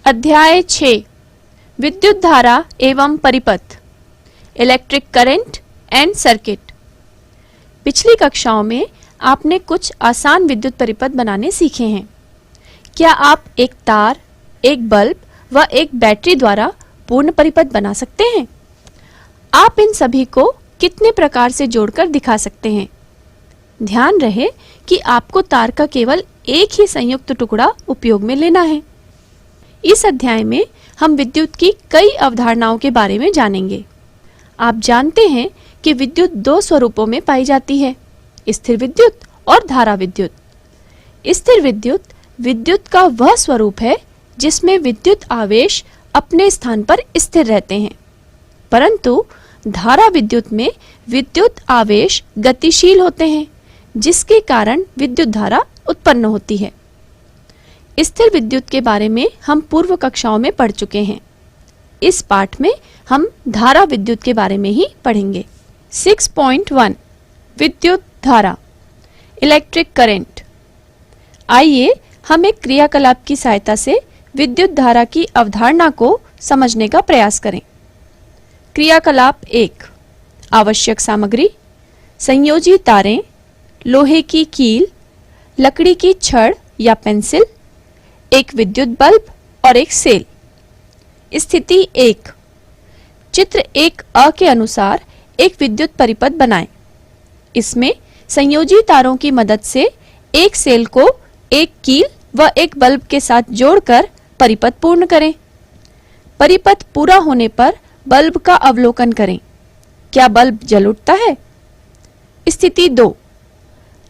अध्याय 6 विद्युत धारा एवं परिपथ, इलेक्ट्रिक करंट एंड सर्किट। पिछली कक्षाओं में आपने कुछ आसान विद्युत परिपथ बनाने सीखे हैं। क्या आप एक तार, एक बल्ब व एक बैटरी द्वारा पूर्ण परिपथ बना सकते हैं? आप इन सभी को कितने प्रकार से जोड़कर दिखा सकते हैं? ध्यान रहे कि आपको तार का केवल एक ही संयुक्त टुकड़ा उपयोग में लेना है। इस अध्याय में हम विद्युत की कई अवधारणाओं के बारे में जानेंगे। आप जानते हैं कि विद्युत दो स्वरूपों में पाई जाती है, स्थिर विद्युत और धारा विद्युत। स्थिर विद्युत विद्युत का वह स्वरूप है जिसमें विद्युत आवेश अपने स्थान पर स्थिर रहते हैं, परंतु धारा विद्युत में विद्युत आवेश गतिशील होते हैं, जिसके कारण विद्युत धारा उत्पन्न होती है। स्थिर विद्युत के बारे में हम पूर्व कक्षाओं में पढ़ चुके हैं। इस पाठ में हम धारा विद्युत के बारे में ही पढ़ेंगे। 6.1 विद्युत धारा, इलेक्ट्रिक करंट। आइए हम एक क्रियाकलाप की सहायता से विद्युत धारा की अवधारणा को समझने का प्रयास करें। क्रियाकलाप 1, आवश्यक सामग्री: संयोजी तारें, लोहे की कील, लकड़ी की छड़ या पेंसिल, एक विद्युत बल्ब और एक सेल। स्थिति 1, चित्र 1A के अनुसार एक विद्युत परिपथ बनाएं। इसमें संयोजी तारों की मदद से एक सेल को एक कील व एक बल्ब के साथ जोड़कर परिपथ पूर्ण करें। परिपथ पूरा होने पर बल्ब का अवलोकन करें। क्या बल्ब जल उठता है? स्थिति 2,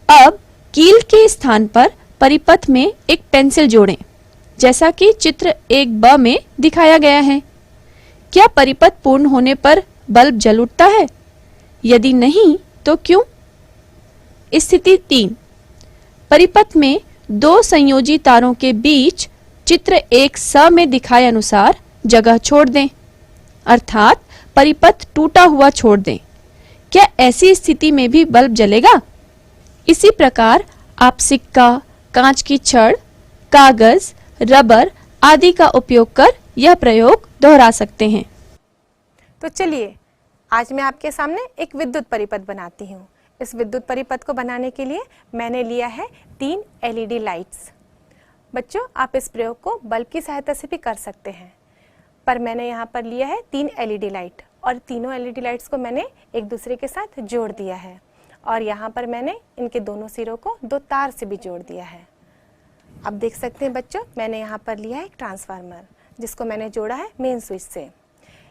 अब कील के स्थान पर परिपथ में एक पेंसिल जोड़ें, जैसा कि चित्र 1B में दिखाया गया है। क्या परिपथ पूर्ण होने पर बल्ब जल उठता है? यदि नहीं तो क्यों? स्थिति 3, परिपथ में दो संयोजी तारों के बीच चित्र 1C में दिखाए अनुसार जगह छोड़ दें, अर्थात परिपथ टूटा हुआ छोड़ दें। क्या ऐसी स्थिति में भी बल्ब जलेगा? इसी प्रकार आप सिक्का, कांच की छड़, कागज, रबर आदि का उपयोग कर यह प्रयोग दोहरा सकते हैं। तो चलिए आज मैं आपके सामने एक विद्युत परिपथ बनाती हूँ। इस विद्युत परिपथ को बनाने के लिए मैंने लिया है 3 LED लाइट्स। बच्चों, आप इस प्रयोग को बल्ब की सहायता से भी कर सकते हैं, पर मैंने यहाँ पर लिया है 3 LED लाइट और तीनों LED लाइट्स को मैंने एक दूसरे के साथ जोड़ दिया है और यहाँ पर मैंने इनके दोनों सिरों को 2 तार से भी जोड़ दिया है। अब देख सकते हैं बच्चों, मैंने यहाँ पर लिया है एक ट्रांसफार्मर जिसको मैंने जोड़ा है मेन स्विच से।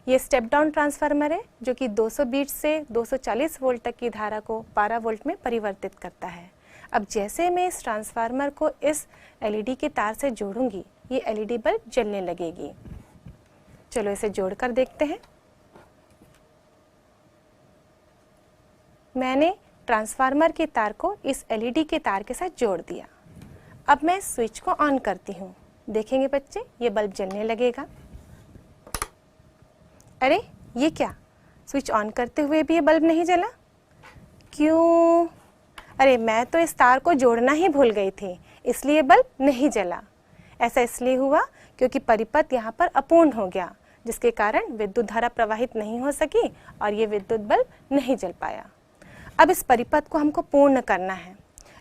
ये स्टेप डाउन ट्रांसफार्मर है जो कि 220 से 240 वोल्ट तक की धारा को 12 वोल्ट में परिवर्तित करता है। अब जैसे मैं इस ट्रांसफार्मर को इस LED के तार से जोड़ूंगी, ये LED बल्ब जलने लगेगी। चलो इसे जोड़कर देखते हैं। मैंने ट्रांसफार्मर के तार को इस LED के तार के साथ जोड़ दिया। अब मैं स्विच को ऑन करती हूँ। देखेंगे बच्चे, ये बल्ब जलने लगेगा। अरे ये क्या, स्विच ऑन करते हुए भी ये बल्ब नहीं जला? क्यों? अरे मैं तो इस तार को जोड़ना ही भूल गई थी, इसलिए बल्ब नहीं जला। ऐसा इसलिए हुआ क्योंकि परिपथ यहाँ पर अपूर्ण हो गया, जिसके कारण विद्युत धारा प्रवाहित नहीं हो सकी और ये विद्युत बल्ब नहीं जल पाया। अब इस परिपथ को हमको पूर्ण करना है।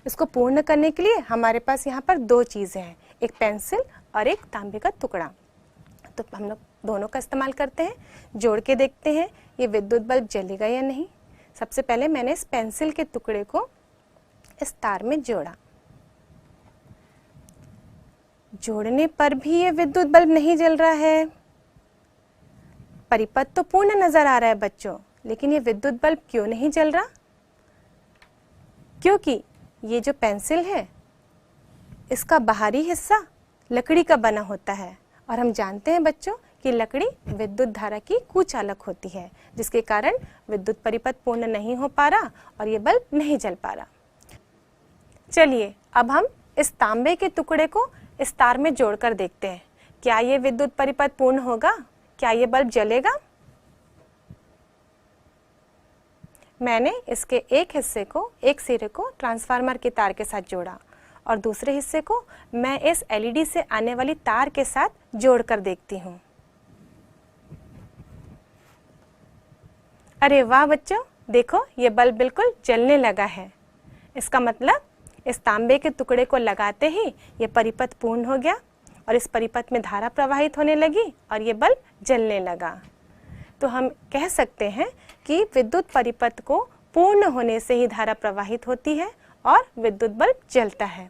इसको पूर्ण करने के लिए हमारे पास यहाँ पर 2 चीज़ें हैं, एक पेंसिल और एक तांबे का टुकड़ा। तो हम लोग दोनों का इस्तेमाल करते हैं। जोड़ के देखते हैं ये विद्युत बल्ब जलेगा या नहीं। सबसे पहले मैंने इस पेंसिल के टुकड़े को इस तार में जोड़ा। जोड़ने पर भी ये विद्युत बल्ब नहीं जल रहा है। परिपथ तो पूर्ण नजर आ रहा है बच्चों, लेकिन ये विद्युत बल्ब क्यों नहीं जल रहा? क्योंकि ये जो पेंसिल है, इसका बाहरी हिस्सा लकड़ी का बना होता है और हम जानते हैं बच्चों कि लकड़ी विद्युत धारा की कुचालक होती है, जिसके कारण विद्युत परिपथ पूर्ण नहीं हो पा रहा और ये बल्ब नहीं जल पा रहा। चलिए अब हम इस तांबे के टुकड़े को इस तार में जोड़कर देखते हैं, क्या ये विद्युत परिपथ पूर्ण होगा? क्या ये बल्ब जलेगा? मैंने इसके एक हिस्से को, एक सिरे को ट्रांसफार्मर के तार के साथ जोड़ा और दूसरे हिस्से को मैं इस एलईडी से आने वाली तार के साथ जोड़कर देखती हूँ। अरे वाह बच्चों, देखो ये बल्ब बिल्कुल जलने लगा है। इसका मतलब इस तांबे के टुकड़े को लगाते ही ये परिपथ पूर्ण हो गया और इस परिपथ में धारा प्रवाहित होने लगी और ये बल्ब जलने लगा। तो हम कह सकते हैं कि विद्युत परिपथ को पूर्ण होने से ही धारा प्रवाहित होती है और विद्युत बल्ब जलता है।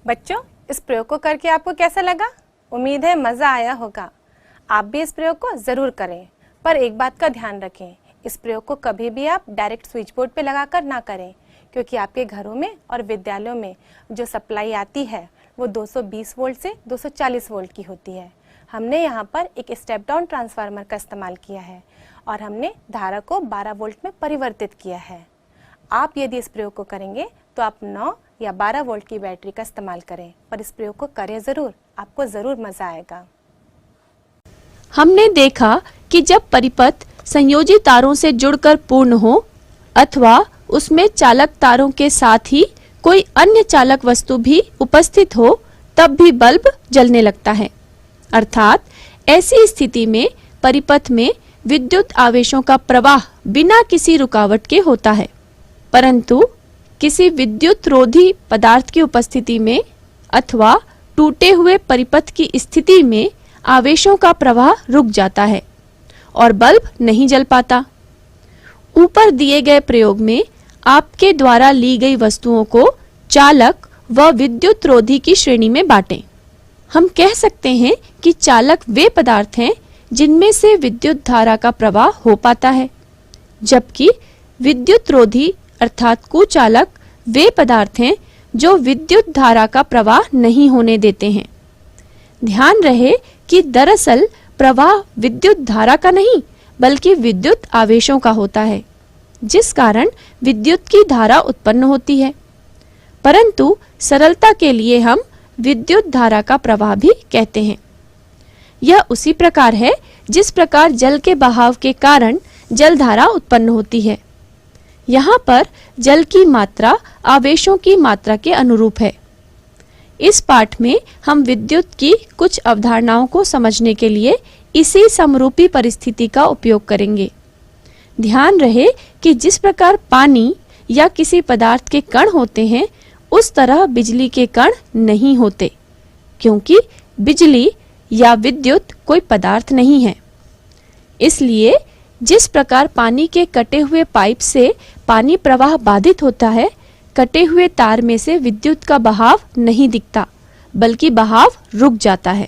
बच्चों, इस प्रयोग को करके आपको कैसा लगा? उम्मीद है मज़ा आया होगा। आप भी इस प्रयोग को ज़रूर करें, पर एक बात का ध्यान रखें, इस प्रयोग को कभी भी आप डायरेक्ट स्विच बोर्ड पे लगाकर ना करें, क्योंकि आपके घरों में और विद्यालयों में जो सप्लाई आती है वो 220 वोल्ट से 240 वोल्ट की होती है। हमने यहाँ पर एक स्टेप डाउन ट्रांसफार्मर का इस्तेमाल किया है और हमने धारा को 12 वोल्ट में परिवर्तित किया है। आप यदि इस प्रयोग को करेंगे तो आप 9 या 12 वोल्ट की बैटरी का इस्तेमाल करें, पर इस प्रयोग को करें ज़रूर, आपको ज़रूर मज़ा आएगा। हमने देखा कि जब परिपथ संयोजी तारों से जुड़कर पूर्ण हो अथवा उसमें चालक तारों के साथ ही कोई अन्य चालक वस्तु भी उपस्थित हो, तब भी बल्ब जलने लगता है। अर्थात ऐसी स्थिति में परिपथ में विद्युत आवेशों का प्रवाह बिना किसी रुकावट के होता है, परंतु किसी विद्युत रोधी पदार्थ की उपस्थिति में अथवा टूटे हुए परिपथ की स्थिति में आवेशों का प्रवाह रुक जाता है और बल्ब नहीं जल पाता। ऊपर दिए गए प्रयोग में आपके द्वारा ली गई वस्तुओं को चालक व विद्युत रोधी की श्रेणी में बांटें। हम कह सकते हैं कि चालक वे पदार्थ हैं जिनमें से विद्युत धारा का प्रवाह हो पाता है, जबकि विद्युत रोधी अर्थात कुचालक वे पदार्थ हैं जो विद्युत धारा का प्रवाह नहीं होने देते हैं। ध्यान रहे कि दरअसल प्रवाह विद्युत धारा का नहीं बल्कि विद्युत आवेशों का होता है, जिस कारण विद्युत की धारा उत्पन्न होती है, परंतु सरलता के लिए हम विद्युत धारा का प्रवाह भी कहते हैं। यह उसी प्रकार है जिस प्रकार जल के बहाव के कारण जल धारा उत्पन्न होती है। यहाँ पर जल की मात्रा आवेशों की मात्रा के अनुरूप है। इस पाठ में हम विद्युत की कुछ अवधारणाओं को समझने के लिए इसी समरूपी परिस्थिति का उपयोग करेंगे। ध्यान रहे कि जिस प्रकार पानी या किसी पदार्थ के कण होते हैं, उस तरह बिजली के कण नहीं होते, क्योंकि बिजली या विद्युत कोई पदार्थ नहीं है। इसलिए जिस प्रकार पानी के कटे हुए पाइप से पानी प्रवाह बाधित होता है, कटे हुए तार में से विद्युत का बहाव नहीं दिखता, बल्कि बहाव रुक जाता है।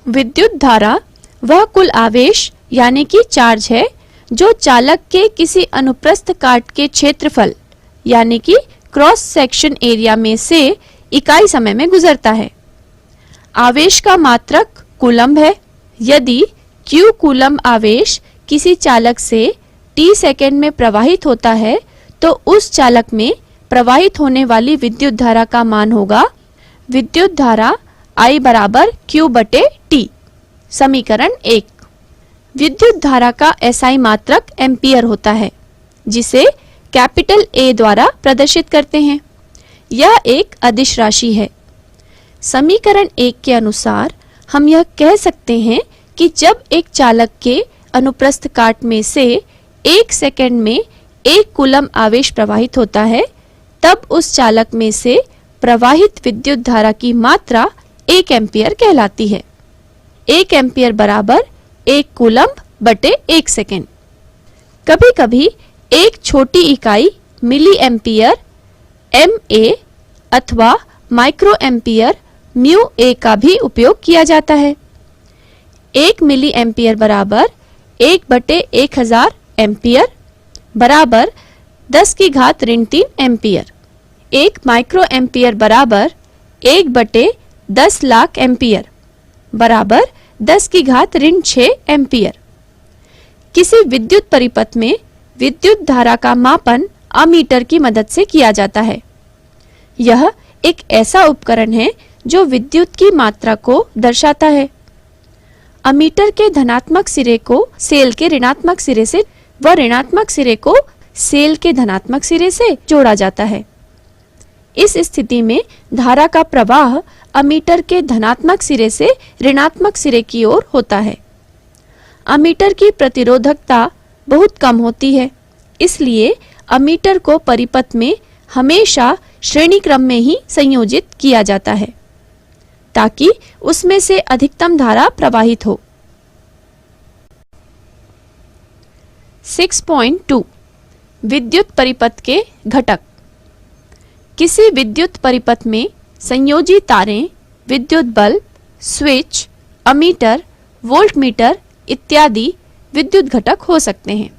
विद्युत धारा वह कुल आवेश यानी कि चार्ज है जो चालक के किसी अनुप्रस्थ काट के क्षेत्रफल यानी कि क्रॉस सेक्शन एरिया में से इकाई समय में गुजरता है। आवेश का मात्रक कूलम्ब है। यदि Q कूलम्ब आवेश किसी चालक से t सेकेंड में प्रवाहित होता है, तो उस चालक में प्रवाहित होने वाली विद्युत धारा का मान होगा विद्युत धारा I बराबर Q बटे T। समीकरण 1। विद्युत धारा का SI मात्रक एम्पियर होता है, जिसे कैपिटल A द्वारा प्रदर्शित करते हैं। यह एक अदिश राशि है। समीकरण 1 के अनुसार हम यह कह सकते हैं कि जब एक चालक के अनुप्रस्थ काट में से 1 सेकेंड में 1 कूलम्ब आवेश प्रवाहित होता है, तब उस चालक में से प्रवाहित विद्युत धारा की मात्रा 1 एम्पियर कहलाती है। 1 एम्पियर बराबर 1 कूलम्ब बटे 1 सेकेंड। कभी कभी एक छोटी इकाई मिली एम्पियर MA अथवा माइक्रो एम्पियर म्यू A का भी उपयोग किया जाता है। 1 मिली एम्पियर बराबर 1 बटे 1000 एम्पियर बराबर 10 की घात ऋण 3 एम्पियर। 1 माइक्रो एम्पियर बराबर 1 बटे 10 लाख एम्पियर बराबर 10 की घात ऋण 6 एम्पियर। किसी विद्युत परिपथ में विद्युत धारा का मापन अमीटर की मदद से किया जाता है। यह एक ऐसा उपकरण है जो विद्युत की मात्रा को दर्शाता है। अमीटर के धनात्मक सिरे को सेल के ऋणात्मक सिरे से व ऋणात्मक सिरे को सेल के धनात्मक सिरे से जोड़ा जाता है। इस स्थिति में धारा का प्रवाह अमीटर के धनात्मक सिरे से ऋणात्मक सिरे की ओर होता है। अमीटर की प्रतिरोधकता बहुत कम होती है, इसलिए अमीटर को परिपथ में हमेशा श्रेणी क्रम में ही संयोजित किया जाता है ताकि उसमें से अधिकतम धारा प्रवाहित हो। 6.2 विद्युत परिपथ के घटक। किसी विद्युत परिपथ में संयोजी तारें, विद्युत बल्ब, स्विच, अमीटर, वोल्टमीटर इत्यादि विद्युत घटक हो सकते हैं।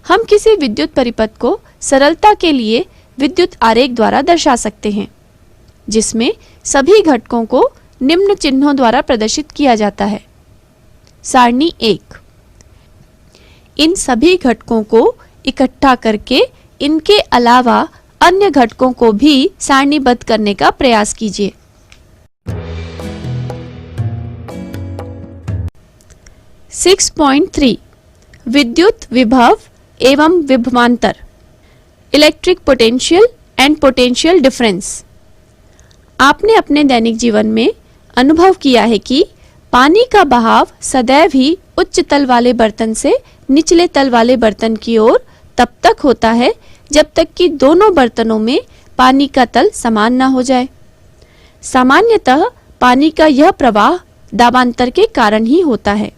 हम किसी विद्युत परिपथ को सरलता के लिए विद्युत आरेख द्वारा दर्शा सकते हैं, जिसमें सभी घटकों को निम्न चिन्हों द्वारा प्रदर्शित किया जाता है। सारणी 1। इन सभी घटकों को इकट्ठा करके इनके अलावा अन्य घटकों को भी सारणीबद्ध करने का प्रयास कीजिए। 6.3 विद्युत विभव एवं विभवांतर, electric potential and potential difference. आपने अपने दैनिक जीवन में अनुभव किया है कि पानी का बहाव सदैव ही उच्च तल वाले बर्तन से निचले तल वाले बर्तन की ओर तब तक होता है जब तक कि दोनों बर्तनों में पानी का तल समान न हो जाए। सामान्यतः पानी का यह प्रवाह दाबांतर के कारण ही होता है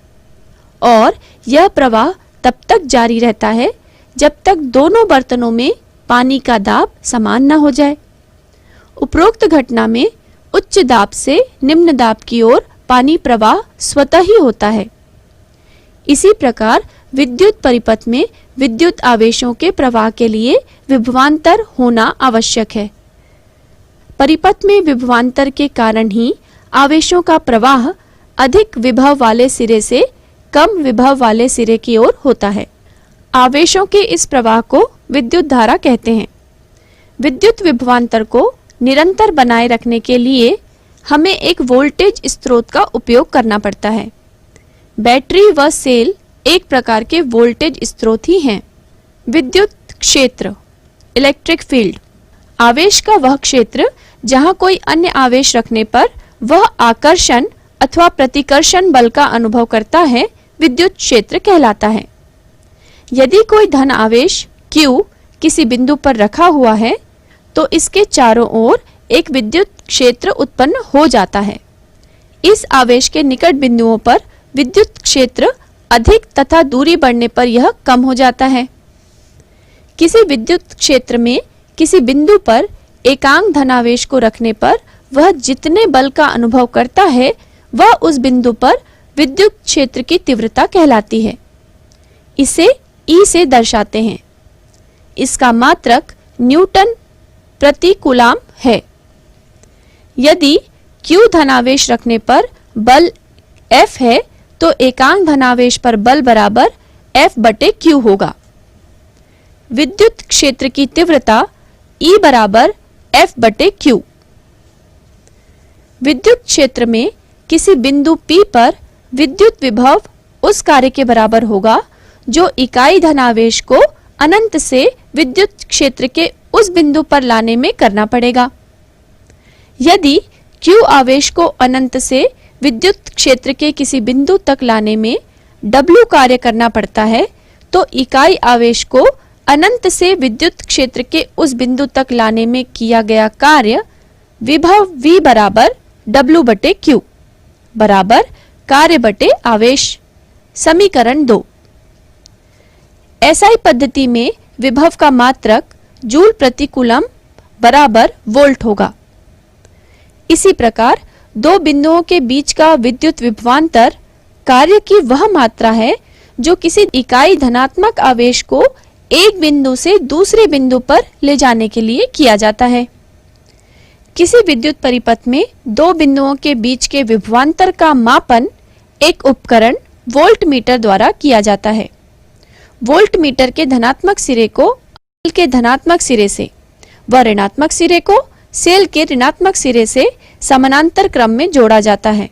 और यह प्रवाह तब तक जारी रहता है जब तक दोनों बर्तनों में पानी का दाब समान न हो जाए। उपरोक्त घटना में उच्च दाब से निम्न दाब की ओर पानी प्रवाह स्वतः ही होता है। इसी प्रकार विद्युत परिपथ में विद्युत आवेशों के प्रवाह के लिए विभवांतर होना आवश्यक है। परिपथ में विभवांतर के कारण ही आवेशों का प्रवाह अधिक विभव वाले सिरे से कम विभव वाले सिरे की ओर होता है। आवेशों के इस प्रवाह को विद्युत धारा कहते हैं। विद्युत विभवांतर को निरंतर बनाए रखने के लिए हमें एक वोल्टेज स्रोत का उपयोग करना पड़ता है। बैटरी व सेल एक प्रकार के वोल्टेज स्रोत ही हैं। विद्युत क्षेत्र, इलेक्ट्रिक फील्ड, आवेश का वह क्षेत्र जहां कोई अन्य आवेश रखने पर वह आकर्षण अथवा प्रतिकर्षण बल का अनुभव करता है, विद्युत क्षेत्र कहलाता है। यदि कोई धन आवेश Q किसी बिंदु पर रखा हुआ है तो इसके चारों ओर एक विद्युत क्षेत्र उत्पन्न हो जाता है। इस आवेश के निकट बिंदुओं पर विद्युत क्षेत्र अधिक तथा दूरी बढ़ने पर यह कम हो जाता है। किसी विद्युत क्षेत्र में किसी बिंदु पर एकांक धनावेश को रखने पर वह जितने बल का अनुभव करता है वह उस बिंदु पर विद्युत क्षेत्र की तीव्रता कहलाती है। इसे E से दर्शाते हैं। इसका मात्रक न्यूटन प्रति कूलाम है। यदि Q धनावेश रखने पर बल F है तो एकांक धनावेश पर बल बराबर F/Q होगा। विद्युत क्षेत्र की तीव्रता E बराबर F/Q। विद्युत क्षेत्र में किसी बिंदु P पर विद्युत विभव उस कार्य के बराबर होगा जो इकाई धनावेश को अनंत से विद्युत क्षेत्र के उस बिंदु पर लाने में करना पड़ेगा। यदि Q आवेश को अनंत से विद्युत क्षेत्र के किसी बिंदु तक लाने में W कार्य करना पड़ता है तो इकाई आवेश को अनंत से विद्युत क्षेत्र के उस बिंदु तक लाने में किया गया कार्य विभव V बराबर W/Q बराबर कार्य बटे आवेश। समीकरण 2। SI पद्धति में विभव का मात्रक जूल प्रति कूलम बराबर वोल्ट होगा। इसी प्रकार दो बिंदुओं के बीच का विद्युत विभवांतर कार्य की वह मात्रा है जो किसी इकाई धनात्मक आवेश को एक बिंदु से दूसरे बिंदु पर ले जाने के लिए किया जाता है। किसी विद्युत परिपथ में दो बिंदुओं के बीच के विभवांतर का मापन एक उपकरण वोल्टमीटर द्वारा किया जाता है। वोल्टमीटर के धनात्मक सिरे को सेल के धनात्मक सिरे से व ऋणात्मक सिरे को सेल के ऋणात्मक सिरे से समानांतर क्रम में जोड़ा जाता है।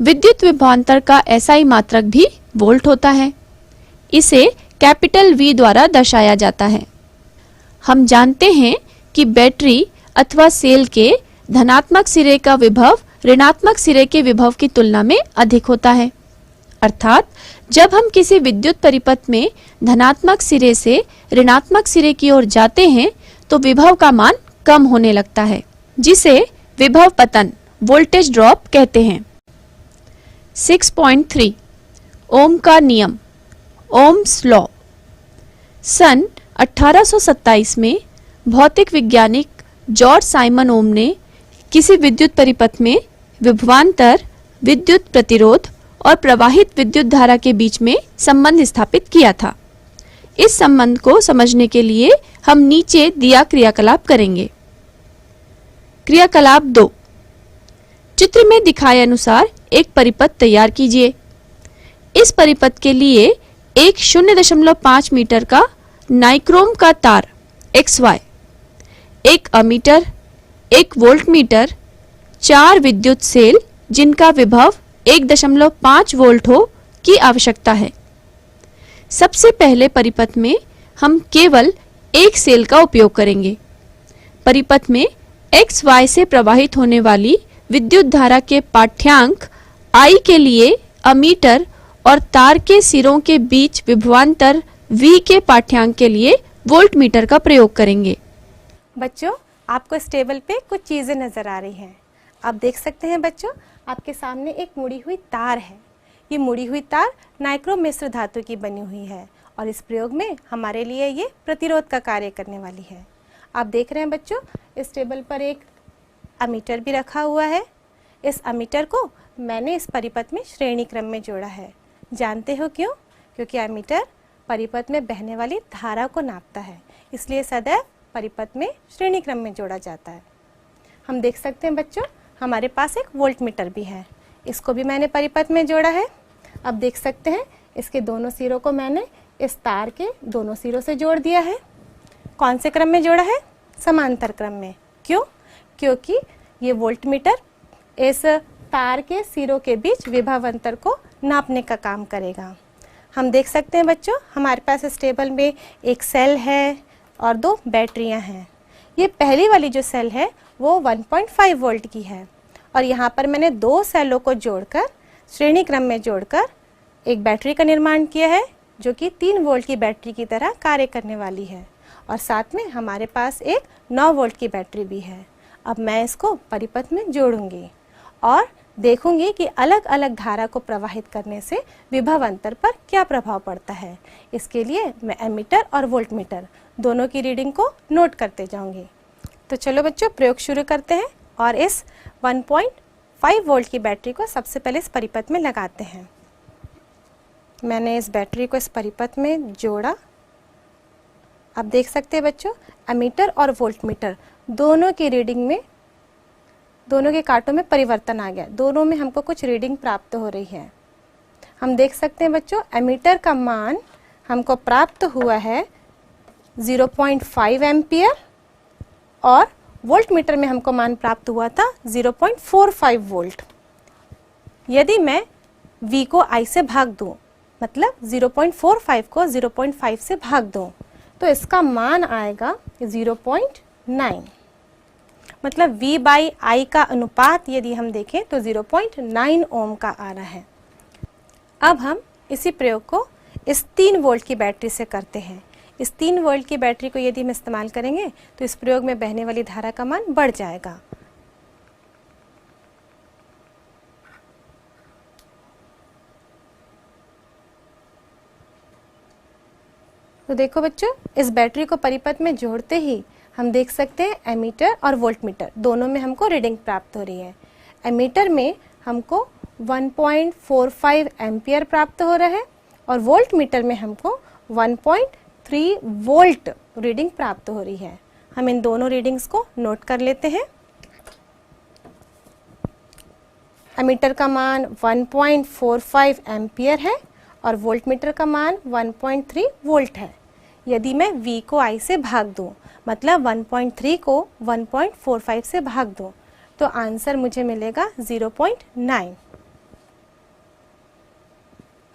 विद्युत विभवांतर का SI मात्रक भी वोल्ट होता है। इसे कैपिटल V द्वारा दर्शाया जाता है। हम जानते हैं कि बैटरी अथवा सेल के धनात्मक सिरे का विभव ऋणात्मक सिरे के विभव की तुलना में अधिक होता है। अर्थात जब हम किसी विद्युत परिपथ में धनात्मक सिरे से ऋणात्मक सिरे की ओर जाते हैं तो विभव का मान कम होने लगता है, जिसे विभव पतन वोल्टेज ड्रॉप कहते हैं। 6.3 ओम का नियम, ओम्स लॉ। सन 1827 में भौतिक वैज्ञानिक जॉर्ज साइमन ओम ने किसी विद्युत परिपथ में विभवांतर, विद्युत प्रतिरोध और प्रवाहित विद्युत धारा के बीच में संबंध स्थापित किया था। इस संबंध को समझने के लिए हम नीचे दिया क्रियाकलाप करेंगे। क्रियाकलाप 2, चित्र में दिखाए अनुसार एक परिपथ तैयार कीजिए। इस परिपथ के लिए एक 0.5 मीटर का नाइक्रोम का तार XY, एक अमीटर, एक वोल्टमीटर, 4 विद्युत सेल जिनका विभव 1.5 वोल्ट हो की आवश्यकता है। सबसे पहले परिपथ में हम केवल एक सेल का उपयोग करेंगे। परिपथ में XY से प्रवाहित होने वाली विद्युत धारा के पाठ्यांक I के लिए अमीटर और तार के सिरों के बीच विभवांतर V के पाठ्यांक के लिए वोल्टमीटर का प्रयोग करेंगे। बच्चों, आपको इस टेबल पे कुछ चीज़ें नज़र आ रही हैं। आप देख सकते हैं बच्चों, आपके सामने एक मुड़ी हुई तार है। ये मुड़ी हुई तार नाइक्रोम मिश्र धातु की बनी हुई है और इस प्रयोग में हमारे लिए ये प्रतिरोध का कार्य करने वाली है। आप देख रहे हैं बच्चों, इस टेबल पर एक अमीटर भी रखा हुआ है। इस अमीटर को मैंने इस परिपथ में श्रेणी क्रम में जोड़ा है। जानते हो क्यों? क्योंकि अमीटर परिपथ में बहने वाली धारा को नापता है, इसलिए सदैव परिपथ में श्रेणी क्रम में जोड़ा जाता है। हम देख सकते हैं बच्चों, हमारे पास एक वोल्टमीटर भी है, इसको भी मैंने परिपथ में जोड़ा है। अब देख सकते हैं इसके दोनों सिरों को मैंने इस तार के दोनों सिरों से जोड़ दिया है। कौन से क्रम में जोड़ा है? समांतर क्रम में। क्यों? क्योंकि ये वोल्टमीटर इस तार के सिरों के बीच विभव अंतर को नापने का काम करेगा। हम देख सकते हैं बच्चों, हमारे पास इस टेबल में एक सेल है और 2 बैटरियां हैं। ये पहली वाली जो सेल है वो 1.5 वोल्ट की है और यहाँ पर मैंने 2 सेलों को जोड़कर श्रेणी क्रम में जोड़कर एक बैटरी का निर्माण किया है जो कि 3 वोल्ट की बैटरी की तरह कार्य करने वाली है और साथ में हमारे पास एक 9 वोल्ट की बैटरी भी है। अब मैं इसको परिपथ में जोड़ूंगी और देखूंगी कि अलग अलग धारा को प्रवाहित करने से विभव अंतर पर क्या प्रभाव पड़ता है। इसके लिए मैं एमीटर और वोल्टमीटर दोनों की रीडिंग को नोट करते जाऊंगी। तो चलो बच्चों, प्रयोग शुरू करते हैं और इस 1.5 वोल्ट की बैटरी को सबसे पहले इस परिपथ में लगाते हैं। मैंने इस बैटरी को इस परिपथ में जोड़ा। आप देख सकते हैं बच्चों, एमीटर और वोल्टमीटर दोनों की रीडिंग में, दोनों के कांटों में परिवर्तन आ गया। दोनों में हमको कुछ रीडिंग प्राप्त हो रही है। हम देख सकते हैं बच्चों, एमीटर का मान हमको प्राप्त हुआ है 0.5 एम्पियर और वोल्टमीटर में हमको मान प्राप्त हुआ था 0.45 वोल्ट। यदि मैं V को I से भाग दूं, मतलब 0.45 को 0.5 से भाग दूं, तो इसका मान आएगा 0.9। मतलब V बाई I का अनुपात यदि हम देखें तो 0.9 ओम का आ रहा है। अब हम इसी प्रयोग को इस 3 वोल्ट की बैटरी से करते हैं। इस 3 वोल्ट की बैटरी को यदि हम इस्तेमाल करेंगे तो इस प्रयोग में बहने वाली धारा का मान बढ़ जाएगा। तो देखो बच्चों, इस बैटरी को परिपथ में जोड़ते ही हम देख सकते हैं एमीटर और वोल्टमीटर दोनों में हमको रीडिंग प्राप्त हो रही है। एमीटर में हमको 1.45 एम्पियर प्राप्त हो रहा है और वोल्टमीटर में हमको 1.3 वोल्ट रीडिंग प्राप्त हो रही है। हम इन दोनों रीडिंग्स को नोट कर लेते हैं। एमीटर का मान 1.45 एम्पियर है और वोल्टमीटर का मान 1.3 वोल्ट है। यदि मैं V को I से भाग दूं, मतलब 1.3 को 1.45 से भाग दूं, तो आंसर मुझे मिलेगा 0.9।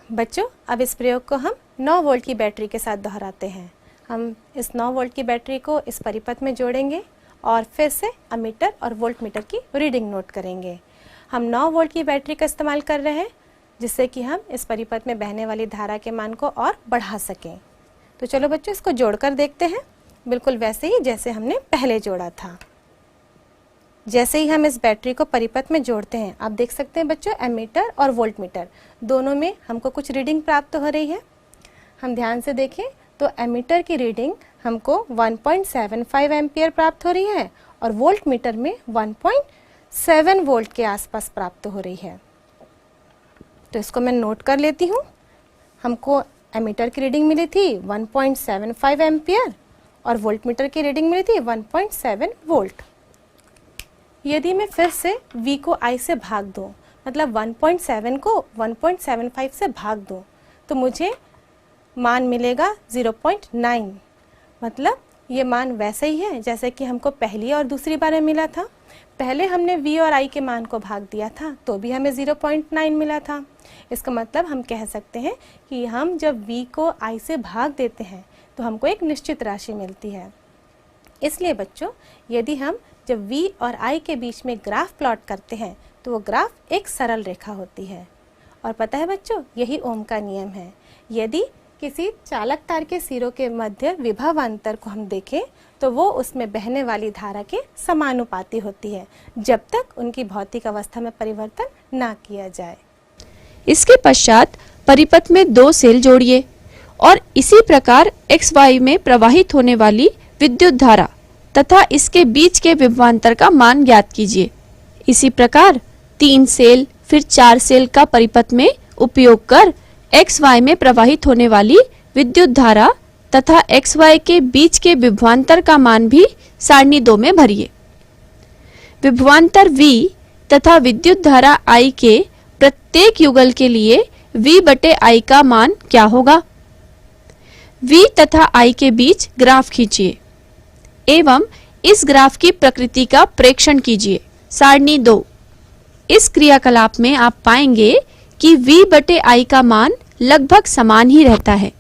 बच्चों, अब इस प्रयोग को हम 9 वोल्ट की बैटरी के साथ दोहराते हैं। हम इस 9 वोल्ट की बैटरी को इस परिपथ में जोड़ेंगे और फिर से अमीटर और वोल्टमीटर की रीडिंग नोट करेंगे। हम 9 वोल्ट की बैटरी का इस्तेमाल कर रहे हैं जिससे कि हम इस परिपथ में बहने वाली धारा के मान को और बढ़ा सकें। तो चलो बच्चों, इसको जोड़कर देखते हैं, बिल्कुल वैसे ही जैसे हमने पहले जोड़ा था। जैसे ही हम इस बैटरी को परिपथ में जोड़ते हैं, आप देख सकते हैं बच्चों, एमीटर और वोल्टमीटर दोनों में हमको कुछ रीडिंग प्राप्त हो रही है। हम ध्यान से देखें तो एमीटर की रीडिंग हमको 1.75 एम्पियर प्राप्त हो रही है और वोल्टमीटर में 1.7 वोल्ट के आसपास प्राप्त हो रही है। तो इसको मैं नोट कर लेती हूँ। हमको एमीटर की रीडिंग मिली थी 1.75 एम्पियर और वोल्टमीटर की रीडिंग मिली थी 1.7 वोल्ट। यदि मैं फिर से V को I से भाग दूँ, मतलब 1.7 को 1.75 से भाग दूँ, तो मुझे मान मिलेगा 0.9। मतलब ये मान वैसे ही है जैसे कि हमको पहली और दूसरी बार में मिला था। पहले हमने V और I के मान को भाग दिया था तो भी हमें 0.9 मिला था। इसका मतलब हम कह सकते हैं कि हम जब V को I से भाग देते हैं तो हमको एक निश्चित राशि मिलती है। इसलिए बच्चों, यदि हम जब V और I के बीच में ग्राफ प्लॉट करते हैं तो वो ग्राफ एक सरल रेखा होती है। और पता है बच्चों, यही ओम का नियम है। यदि किसी चालक तार के सिरों के मध्य विभव अंतर को हम देखें तो वो उसमें बहने वाली धारा के समानुपाती होती है जब तक उनकी भौतिक अवस्था में परिवर्तन ना किया जाए। इसके पश्चात परिपथ में 2 सेल जोड़िए और इसी प्रकार XY में प्रवाहित होने वाली विद्युत धारा तथा इसके बीच के विभवांतर का मान ज्ञात कीजिए। इसी प्रकार 3 सेल फिर 4 सेल का परिपथ में उपयोग कर XY में प्रवाहित होने वाली विद्युत धारा तथा XY के बीच के विभवांतर का मान भी सारणी 2 में भरिए। विभवांतर V तथा विद्युत धारा I के प्रत्येक युगल के लिए V बटे I का मान क्या होगा? V तथा I के बीच ग्राफ खींचिए एवं इस ग्राफ की प्रकृति का प्रेक्षण कीजिए। सारणी 2। इस क्रियाकलाप में आप पाएंगे कि V बटे I का मान लगभग समान ही रहता है।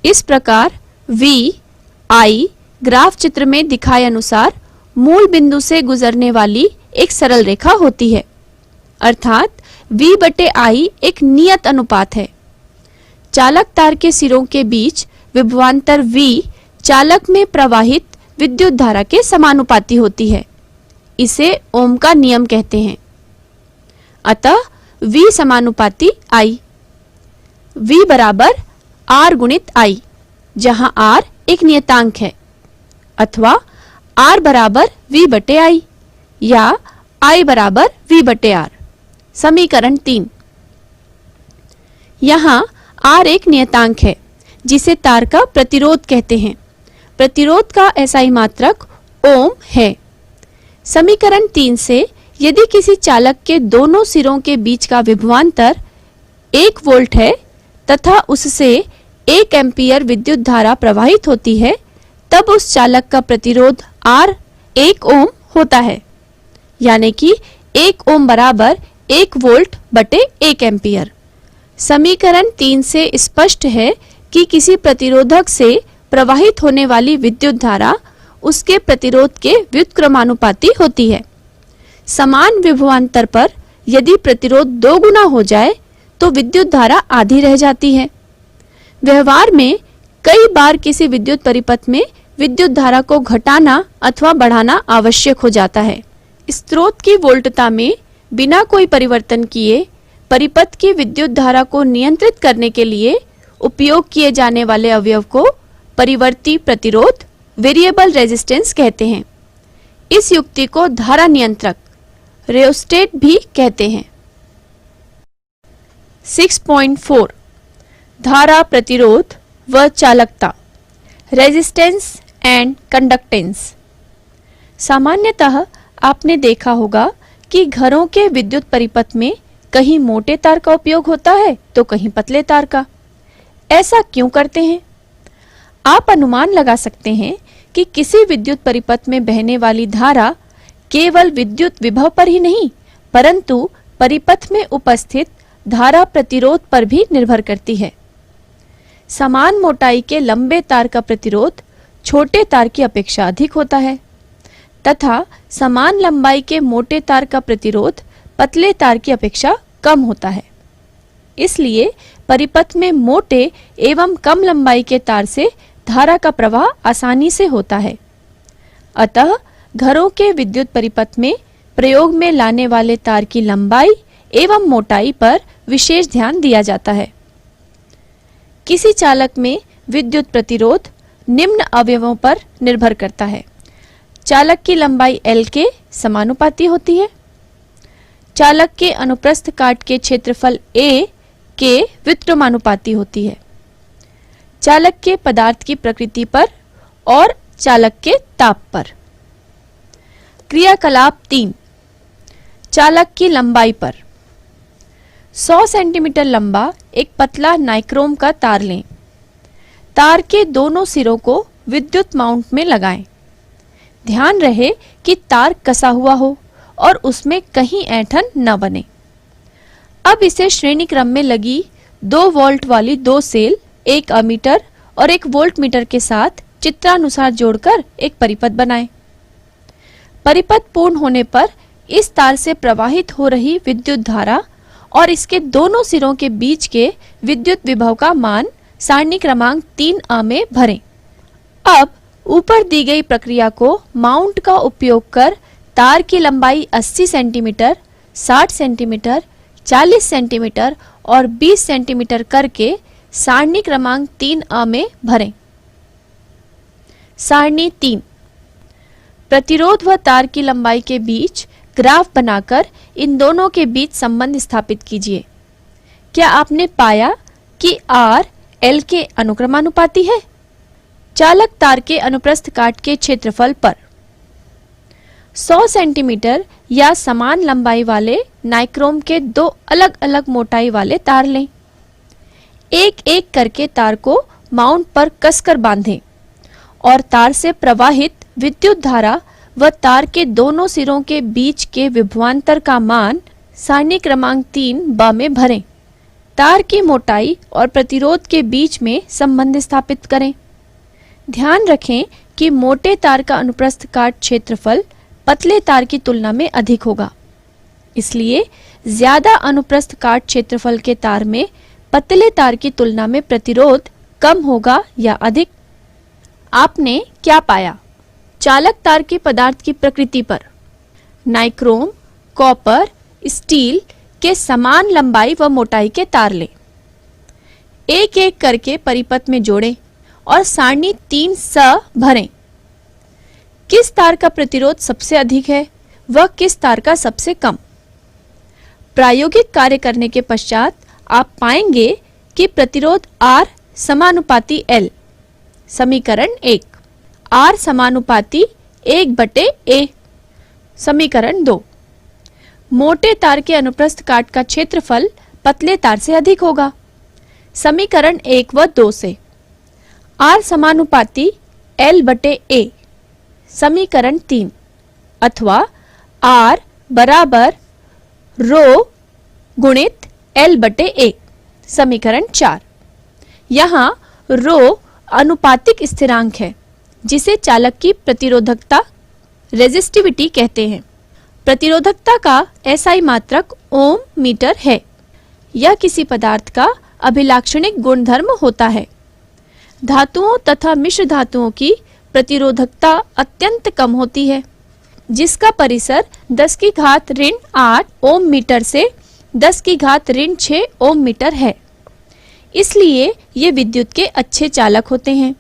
इस प्रकार V, I ग्राफ चित्र में दिखाए अनुसार मूल बिंदु से गुजरने वाली एक सरल रेखा होती है, अर्थात V बटे I एक नियत अनुपात है। चालक तार के सिरों के बीच विभवांतर V चालक में प्रवाहित विद्युत धारा के समानुपाती होती है। इसे ओम का नियम कहते हैं। अतः V समानुपाती I। V बराबर R गुणित I, जहां R एक नियतांक है, अथवा R बराबर V बटे I या I बराबर V बटे R। समीकरण 3। यहाँ R एक नियतांक है जिसे तार का प्रतिरोध कहते हैं। प्रतिरोध का SI मात्रक ओम है। समीकरण 3 से यदि किसी चालक के दोनों सिरों के बीच का विभवांतर 1 वोल्ट है तथा उससे 1 एम्पियर विद्युत धारा प्रवाहित होती है, तब उस चालक का प्रतिरोध R 1 ओम होता है, यानी कि 1 ओम बराबर 1 वोल्ट बटे 1 एम्पियर। समीकरण 3 से स्पष्ट है कि किसी प्रतिरोधक से प्रवाहित होने वाली विद्युत धारा उसके प्रतिरोध के व्युत्क्रमानुपाती होती है। समान विभवांतर पर यदि प्रतिरोध 2 गुना हो जाए तो विद्युत धारा आधी रह जाती है। व्यवहार में कई बार किसी विद्युत परिपथ में विद्युत धारा को घटाना अथवा बढ़ाना आवश्यक हो जाता है। स्रोत की वोल्टता में बिना कोई परिवर्तन किए परिपथ की विद्युत धारा को नियंत्रित करने के लिए उपयोग किए जाने वाले अवयव को परिवर्ती प्रतिरोध वेरिएबल रेजिस्टेंस कहते हैं। इस युक्ति को धारा नियंत्रक रियोस्टेट भी कहते हैं। 6.4 धारा प्रतिरोध व चालकता, रेजिस्टेंस एंड कंडक्टेंस। सामान्यतः आपने देखा होगा कि घरों के विद्युत परिपथ में कहीं मोटे तार का उपयोग होता है तो कहीं पतले तार का। ऐसा क्यों करते हैं? आप अनुमान लगा सकते हैं कि किसी विद्युत परिपथ में बहने वाली धारा केवल विद्युत विभव पर ही नहीं, परंतु परिपथ में उपस्थित धारा प्रतिरोध पर भी निर्भर करती है। समान मोटाई के लंबे तार का प्रतिरोध छोटे तार की अपेक्षा अधिक होता है तथा समान लंबाई के मोटे तार का प्रतिरोध पतले तार की अपेक्षा कम होता है। इसलिए परिपथ में मोटे एवं कम लंबाई के तार से धारा का प्रवाह आसानी से होता है। अतः घरों के विद्युत परिपथ में प्रयोग में लाने वाले तार की लंबाई एवं मोटाई पर विशेष ध्यान दिया जाता है। किसी चालक में विद्युत प्रतिरोध निम्न अवयवों पर निर्भर करता है। चालक की लंबाई L के समानुपाती होती है। चालक के अनुप्रस्थ काट के क्षेत्रफल A के व्युत्क्रमानुपाती होती है। चालक के पदार्थ की प्रकृति पर और चालक के ताप पर। क्रियाकलाप 3, चालक की लंबाई पर। 100 सेंटीमीटर लंबा एक पतला नाइक्रोम का तार लें। तार के दोनों सिरों को विद्युत माउंट में लगाएं। ध्यान रहे कि तार कसा हुआ हो और उसमें कहीं ऐंठन न बने। अब इसे श्रेणी क्रम में लगी 2 वोल्ट वाली 2 सेल, एक अमीटर और एक वोल्ट मीटर के साथ चित्रानुसार जोड़कर एक परिपथ बनाएं। परिपथ पूर्ण होने पर इस तार से प्रवाहित हो रही विद्युत धारा और इसके दोनों सिरों के बीच के विद्युत विभव का मान सारणी क्रमांक 3A में भरें। अब ऊपर दी गई प्रक्रिया को माउंट का उपयोग कर तार की लंबाई 80 सेंटीमीटर, 60 सेंटीमीटर, 40 सेंटीमीटर और 20 सेंटीमीटर करके सारणी क्रमांक 3A में भरें। सारणी 3, प्रतिरोध व तार की लंबाई के बीच ग्राफ बनाकर इन दोनों के बीच संबंध स्थापित कीजिए। क्या आपने पाया कि R L के अनुक्रमानुपाती है? चालक तार के अनुप्रस्थ काट के क्षेत्रफल पर 100 सेंटीमीटर या समान लंबाई वाले नाइक्रोम के 2 अलग अलग मोटाई वाले तार लें। एक एक करके तार को माउंट पर कसकर बांधें और तार से प्रवाहित विद्युत धारा व तार के दोनों सिरों के बीच के विभवांतर का मान सारणी क्रमांक 3B में भरें। तार की मोटाई और प्रतिरोध के बीच में संबंध स्थापित करें। ध्यान रखें कि मोटे तार का अनुप्रस्थ काट क्षेत्रफल पतले तार की तुलना में अधिक होगा। इसलिए ज्यादा अनुप्रस्थ काट क्षेत्रफल के तार में पतले तार की तुलना में प्रतिरोध कम होगा या अधिक। आपने क्या पाया? चालक तार के पदार्थ की प्रकृति पर नाइक्रोम, कॉपर, स्टील के समान लंबाई व मोटाई के तार लें। एक एक करके परिपथ में जोड़ें और सारणी 3S भरें। किस तार का प्रतिरोध सबसे अधिक है व किस तार का सबसे कम? प्रायोगिक कार्य करने के पश्चात आप पाएंगे कि प्रतिरोध R समानुपाती L। समीकरण 1। R समानुपाती 1/A। समीकरण 2। मोटे तार के अनुप्रस्थ काट का क्षेत्रफल पतले तार से अधिक होगा। समीकरण 1 व 2 से R समानुपाती L/A। समीकरण 3। अथवा R बराबर रो गुणित L/A। समीकरण 4। यहाँ रो अनुपातिक स्थिरांक है जिसे चालक की प्रतिरोधकता रेजिस्टिविटी कहते हैं। प्रतिरोधकता का SI मात्रक ओम मीटर है। यह किसी पदार्थ का अभिलाक्षणिक गुणधर्म होता है। धातुओं तथा मिश्र धातुओं की प्रतिरोधकता अत्यंत कम होती है, जिसका परिसर 10⁻8 ओम मीटर से 10⁻6 ओम मीटर है। इसलिए ये विद्युत के अच्छे चालक होते हैं।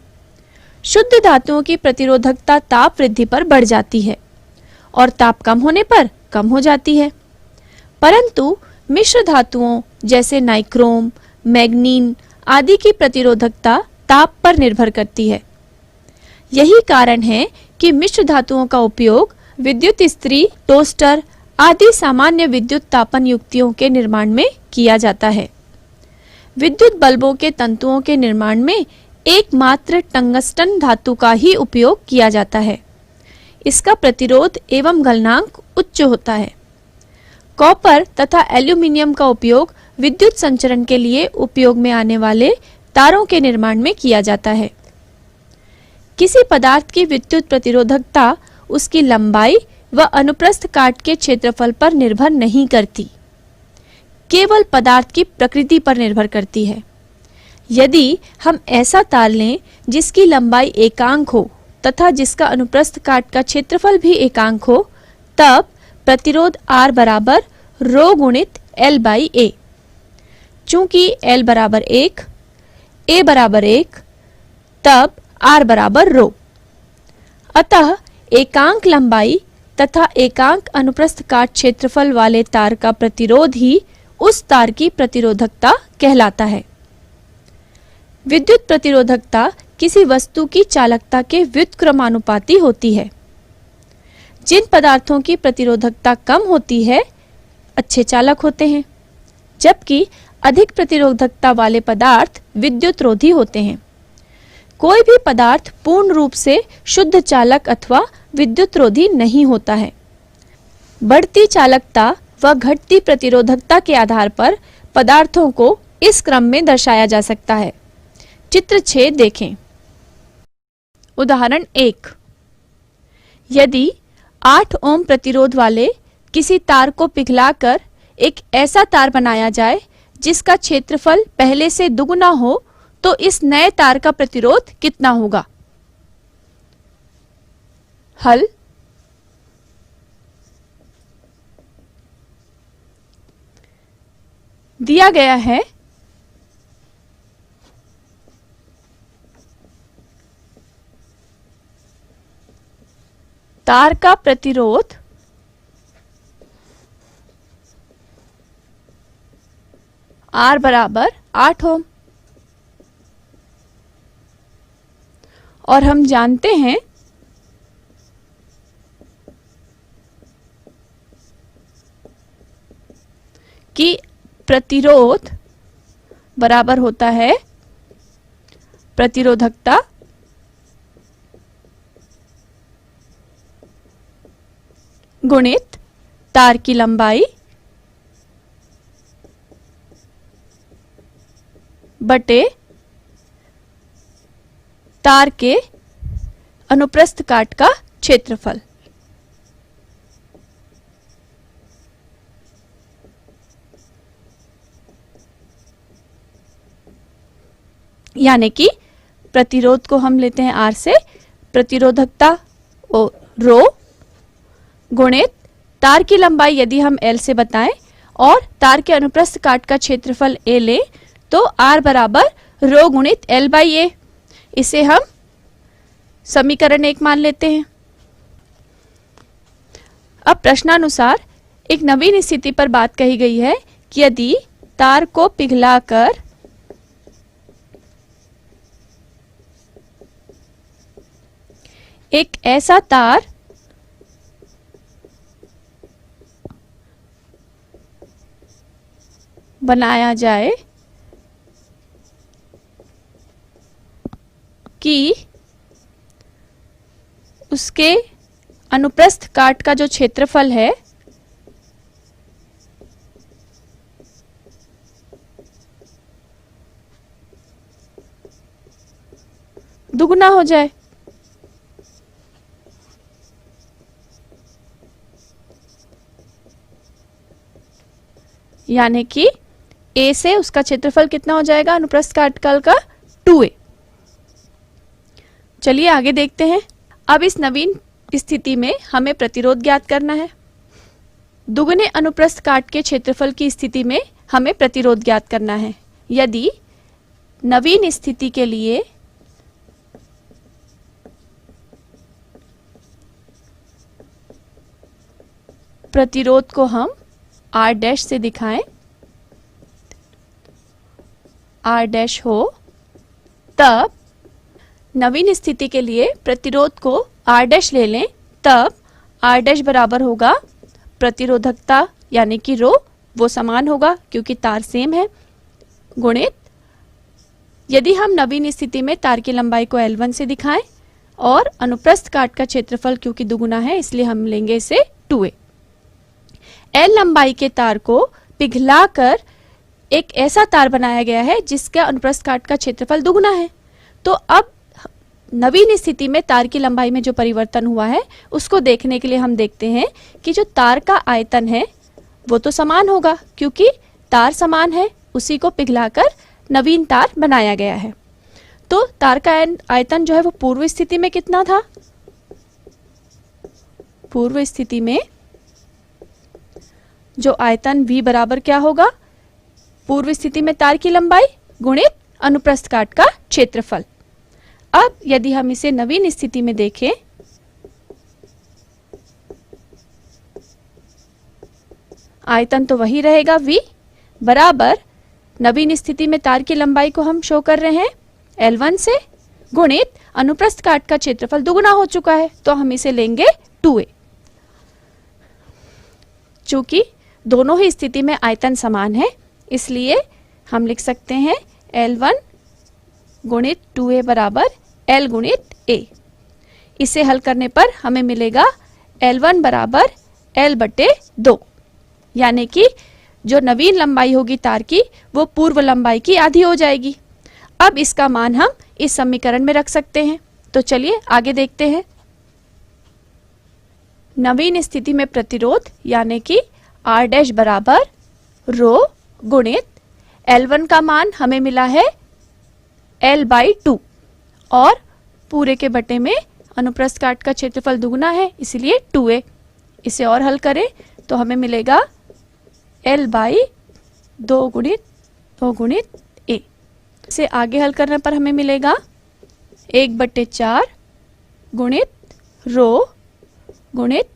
शुद्ध धातुओं की प्रतिरोधकता ताप वृद्धि पर बढ़ जाती है और ताप कम होने पर कम हो जाती है, परंतु मिश्र धातुओं जैसे नाइक्रोम, मैग्नीन आदि की प्रतिरोधकता ताप पर निर्भर करती है। यही कारण है कि मिश्र धातुओं का उपयोग विद्युत इस्त्री, टोस्टर आदि सामान्य विद्युत तापन युक्तियों के निर्माण में किया जाता है। विद्युत बल्बों के तंतुओं के निर्माण में एकमात्र टंगस्टन धातु का ही उपयोग किया जाता है। इसका प्रतिरोध एवं गलनांक उच्च होता है। कॉपर तथा एल्यूमिनियम का उपयोग विद्युत संचरण के लिए उपयोग में आने वाले तारों के निर्माण में किया जाता है। किसी पदार्थ की विद्युत प्रतिरोधकता उसकी लंबाई व अनुप्रस्थ काट के क्षेत्रफल पर निर्भर नहीं करती, केवल पदार्थ की प्रकृति पर निर्भर करती है। यदि हम ऐसा तार लें जिसकी लंबाई एकांक हो तथा जिसका अनुप्रस्थ काट का क्षेत्रफल भी एकांक हो, तब प्रतिरोध R बराबर रो गुणित L बाई A। चूंकि L बराबर 1, A बराबर 1, तब R बराबर रो। अतः एकांक लंबाई तथा एकांक अनुप्रस्थ काट क्षेत्रफल वाले तार का प्रतिरोध ही उस तार की प्रतिरोधकता कहलाता है। विद्युत प्रतिरोधकता किसी वस्तु की चालकता के व्युत्क्रमानुपाती होती है। जिन पदार्थों की प्रतिरोधकता कम होती है अच्छे चालक होते हैं, जबकि अधिक प्रतिरोधकता वाले पदार्थ विद्युतरोधी होते हैं। कोई भी पदार्थ पूर्ण रूप से शुद्ध चालक अथवा विद्युतरोधी नहीं होता है। बढ़ती चालकता व घटती प्रतिरोधकता के आधार पर पदार्थों को इस क्रम में दर्शाया जा सकता है। चित्र 6 देखें। उदाहरण 1। यदि 8 ओम प्रतिरोध वाले किसी तार को पिघलाकर एक ऐसा तार बनाया जाए जिसका क्षेत्रफल पहले से दुगुना हो, तो इस नए तार का प्रतिरोध कितना होगा? हल। दिया गया है तार का प्रतिरोध R बराबर 8 ओम और हम जानते हैं कि प्रतिरोध बराबर होता है प्रतिरोधकता गुणित तार की लंबाई बटे तार के अनुप्रस्थ काट का क्षेत्रफल। यानी कि प्रतिरोध को हम लेते हैं R से, प्रतिरोधकता रो गुणित तार की लंबाई यदि हम L से बताएं और तार के अनुप्रस्थ काट का क्षेत्रफल A लें, तो R बराबर रो गुणित L बाई A। इसे हम समीकरण 1 मान लेते हैं। अब प्रश्नानुसार एक नवीन स्थिति पर बात कही गई है कि यदि तार को पिघलाकर एक ऐसा तार बनाया जाए कि उसके अनुप्रस्थ काट का जो क्षेत्रफल है दुगुना हो जाए। यानी कि A से उसका क्षेत्रफल कितना हो जाएगा अनुप्रस्थ काट का 2A। चलिए आगे देखते हैं। अब इस नवीन स्थिति में हमें प्रतिरोध ज्ञात करना है। दुगुने अनुप्रस्थ काट के क्षेत्रफल की स्थिति में हमें प्रतिरोध ज्ञात करना है। यदि नवीन स्थिति के लिए प्रतिरोध को हम R डैश से दिखाएं, R डैश हो, तब नवीन स्थिति के लिए प्रतिरोध को R डैश ले लें, तब R डैश बराबर होगा प्रतिरोधकता यानी कि रो, वो समान होगा क्योंकि तार सेम है, गुणित यदि हम नवीन स्थिति में तार की लंबाई को L1 से दिखाएं और अनुप्रस्थ काट का क्षेत्रफल क्योंकि दुगुना है इसलिए हम लेंगे इसे 2A। L लंबाई के तार को पिघलाकर एक ऐसा तार बनाया गया है जिसका अनुप्रस्थ काट का क्षेत्रफल दुगुना है। तो अब नवीन स्थिति में तार की लंबाई में जो परिवर्तन हुआ है उसको देखने के लिए हम देखते हैं कि जो तार का आयतन है वो तो समान होगा, क्योंकि तार समान है, उसी को पिघलाकर नवीन तार बनाया गया है। तो तार का आयतन जो है वो पूर्व स्थिति में कितना था? पूर्व स्थिति में जो आयतन V बराबर क्या होगा? पूर्व स्थिति में तार की लंबाई गुणित अनुप्रस्थ काट का क्षेत्रफल। अब यदि हम इसे नवीन स्थिति में देखें, आयतन तो वही रहेगा V बराबर, नवीन स्थिति में तार की लंबाई को हम शो कर रहे हैं L1 से, गुणित अनुप्रस्थ काट का क्षेत्रफल दुगुना हो चुका है तो हम इसे लेंगे 2a। चूंकि दोनों ही स्थिति में आयतन समान है इसलिए हम लिख सकते हैं L1 गुणित 2a बराबर L गुणित a। इसे हल करने पर हमें मिलेगा L1 बराबर L बटे 2, यानी कि जो नवीन लंबाई होगी तार की वो पूर्व लंबाई की आधी हो जाएगी। अब इसका मान हम इस समीकरण में रख सकते हैं। तो चलिए आगे देखते हैं। नवीन स्थिति में प्रतिरोध यानी कि R डैश बराबर रो गुणित L1 का मान हमें मिला है L/2 और पूरे के बटे में अनुप्रस्थ काट का क्षेत्रफल दुगुना है इसलिए 2a। इसे और हल करें तो हमें मिलेगा L/2 गुणित a। इसे आगे हल करने पर हमें मिलेगा 1/4 गुणित रो गुणित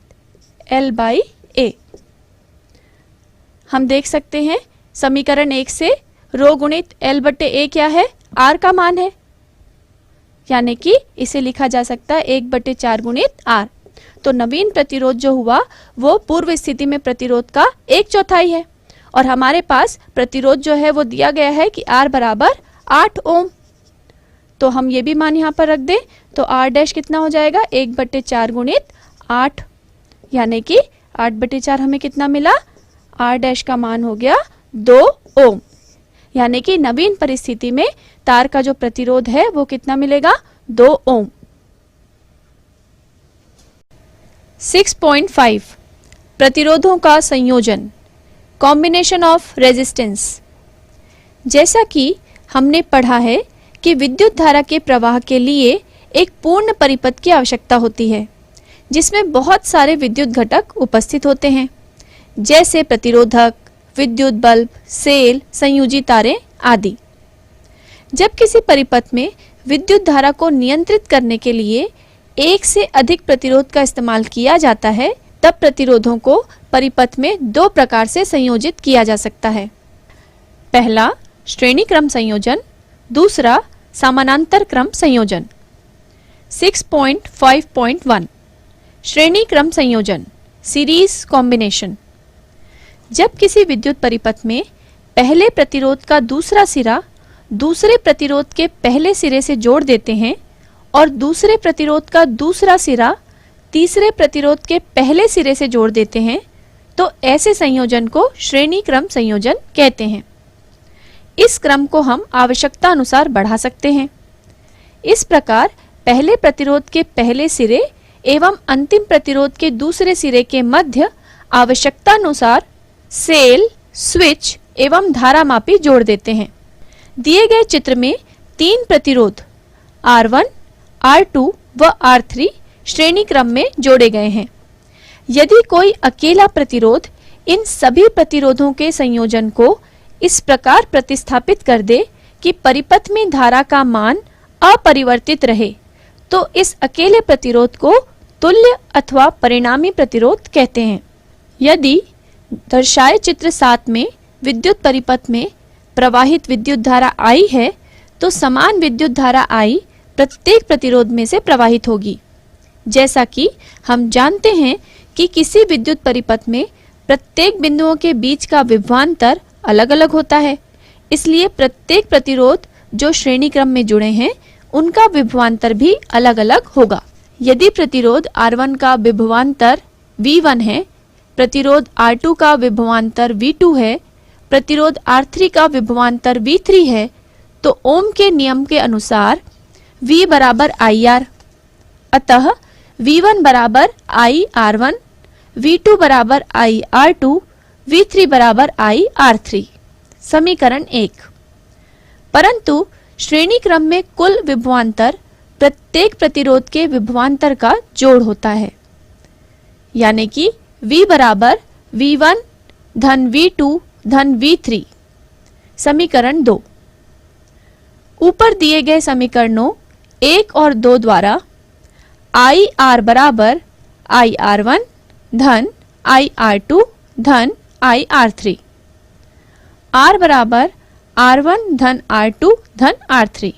L/a। हम देख सकते हैं समीकरण 1 से रो गुणित L बटे a क्या है? R का मान है, यानी कि इसे लिखा जा सकता है 1/4 गुणित R। तो नवीन प्रतिरोध जो हुआ वो पूर्व स्थिति में प्रतिरोध का 1/4 है और हमारे पास प्रतिरोध जो है वो दिया गया है कि R बराबर 8 ओम। तो हम ये भी मान यहाँ पर रख दें तो R डैश कितना हो जाएगा? 1/4 गुणित 8, यानी कि 8/4 हमें कितना मिला? R डैश का मान हो गया 2 ओम, यानी कि नवीन परिस्थिति में तार का जो प्रतिरोध है वो कितना मिलेगा? 2 ओम। 6.5 प्रतिरोधों का संयोजन, कॉम्बिनेशन ऑफ रेजिस्टेंस। जैसा कि हमने पढ़ा है कि विद्युत धारा के प्रवाह के लिए एक पूर्ण परिपथ की आवश्यकता होती है जिसमें बहुत सारे विद्युत घटक उपस्थित होते हैं, जैसे प्रतिरोधक, विद्युत बल्ब, सेल, संयोजी तारें आदि। जब किसी परिपथ में विद्युत धारा को नियंत्रित करने के लिए एक से अधिक प्रतिरोध का इस्तेमाल किया जाता है तब प्रतिरोधों को परिपथ में 2 प्रकार से संयोजित किया जा सकता है। पहला श्रेणी क्रम संयोजन, दूसरा समानांतर क्रम संयोजन। 6.5.1 श्रेणी क्रम संयोजन, सीरीज कॉम्बिनेशन। जब किसी विद्युत परिपथ में पहले प्रतिरोध का दूसरा सिरा दूसरे प्रतिरोध के पहले सिरे से जोड़ देते हैं और दूसरे प्रतिरोध का दूसरा सिरा तीसरे प्रतिरोध के पहले सिरे से जोड़ देते हैं तो ऐसे संयोजन को श्रेणी क्रम संयोजन कहते हैं। इस क्रम को हम आवश्यकता अनुसार बढ़ा सकते हैं। इस प्रकार पहले प्रतिरोध के पहले सिरे एवं अंतिम प्रतिरोध के दूसरे सिरे के मध्य आवश्यकता अनुसार सेल, स्विच एवं धारा मापी जोड़ देते हैं। दिए गए चित्र में 3 प्रतिरोध R1, R2 व R3 श्रेणी क्रम में जोड़े गए हैं। यदि कोई अकेला प्रतिरोध इन सभी प्रतिरोधों के संयोजन को इस प्रकार प्रतिस्थापित कर दे कि परिपथ में धारा का मान अपरिवर्तित रहे तो इस अकेले प्रतिरोध को तुल्य अथवा परिणामी प्रतिरोध कहते हैं। यदि दर्शाए चित्र 7 में विद्युत परिपथ में प्रवाहित विद्युत धारा I है तो समान विद्युत धारा I प्रत्येक प्रतिरोध में से प्रवाहित होगी। जैसा कि हम जानते हैं कि किसी विद्युत परिपथ में प्रत्येक बिंदुओं के बीच का विभवांतर अलग अलग होता है, इसलिए प्रत्येक प्रतिरोध जो श्रेणी क्रम में जुड़े हैं उनका विभवांतर भी अलग अलग होगा। यदि प्रतिरोध R1 का विभवांतर V1 है, प्रतिरोध R2 का विभवांतर V2 है प्रतिरोध R3 का विभवांतर V3 है तो ओम के नियम के अनुसार V बराबर IR, अतः V1 बराबर IR1, V2 बराबर IR2, V3 बराबर IR3। समीकरण 1। परंतु श्रेणी क्रम में कुल विभवांतर प्रत्येक प्रतिरोध के विभवांतर का जोड़ होता है, यानी कि V बराबर V1 धन V2 धन V3। समीकरण 2। ऊपर दिए गए समीकरणों 1 और 2 द्वारा IR बराबर IR1 धन IR2 धन IR3, R बराबर R1 धन R2 धन R3,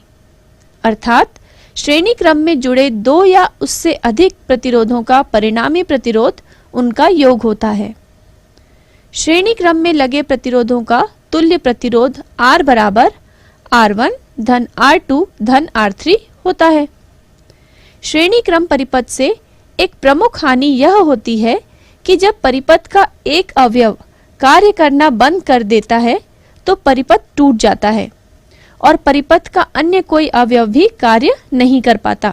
अर्थात श्रेणी क्रम में जुड़े दो या उससे अधिक प्रतिरोधों का परिणामी प्रतिरोध उनका योग होता है। श्रेणी क्रम में लगे प्रतिरोधों का तुल्य प्रतिरोध R बराबर R1 धन R2 धन R3 होता है। श्रेणी क्रम परिपथ से एक प्रमुख हानि यह होती है कि जब परिपथ का एक अवयव कार्य करना बंद कर देता है तो परिपथ टूट जाता है और परिपथ का अन्य कोई अवयव भी कार्य नहीं कर पाता।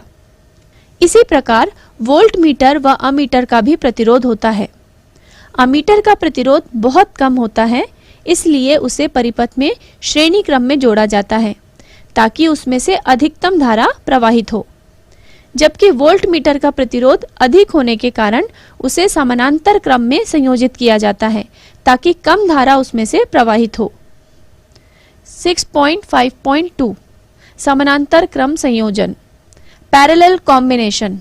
इसी प्रकार वोल्ट मीटर व अमीटर का भी प्रतिरोध होता है। अमीटर का प्रतिरोध बहुत कम होता है, इसलिए उसे परिपथ में श्रेणी क्रम में जोड़ा जाता है ताकि उसमें से अधिकतम धारा प्रवाहित हो, जबकि वोल्ट मीटर का प्रतिरोध अधिक होने के कारण उसे समानांतर क्रम में संयोजित किया जाता है ताकि कम धारा उसमें से प्रवाहित हो। 6.5.2 समानांतर क्रम संयोजन, पैरेलल कॉम्बिनेशन।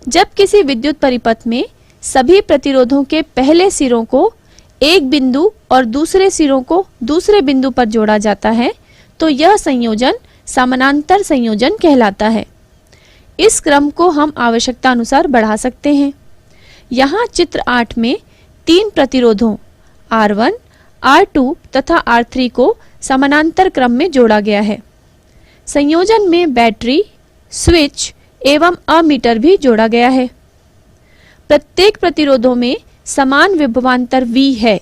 जब किसी विद्युत परिपथ में सभी प्रतिरोधों के पहले सिरों को एक बिंदु और दूसरे सिरों को दूसरे बिंदु पर जोड़ा जाता है तो यह संयोजन समानांतर संयोजन कहलाता है। इस क्रम को हम आवश्यकता अनुसार बढ़ा सकते हैं। यहाँ चित्र 8 में 3 प्रतिरोधों R1, R2 तथा R3 को समानांतर क्रम में जोड़ा गया है। संयोजन में बैटरी, स्विच एवं अमीटर भी जोड़ा गया है। प्रत्येक प्रतिरोधों में समान विभवांतर V है,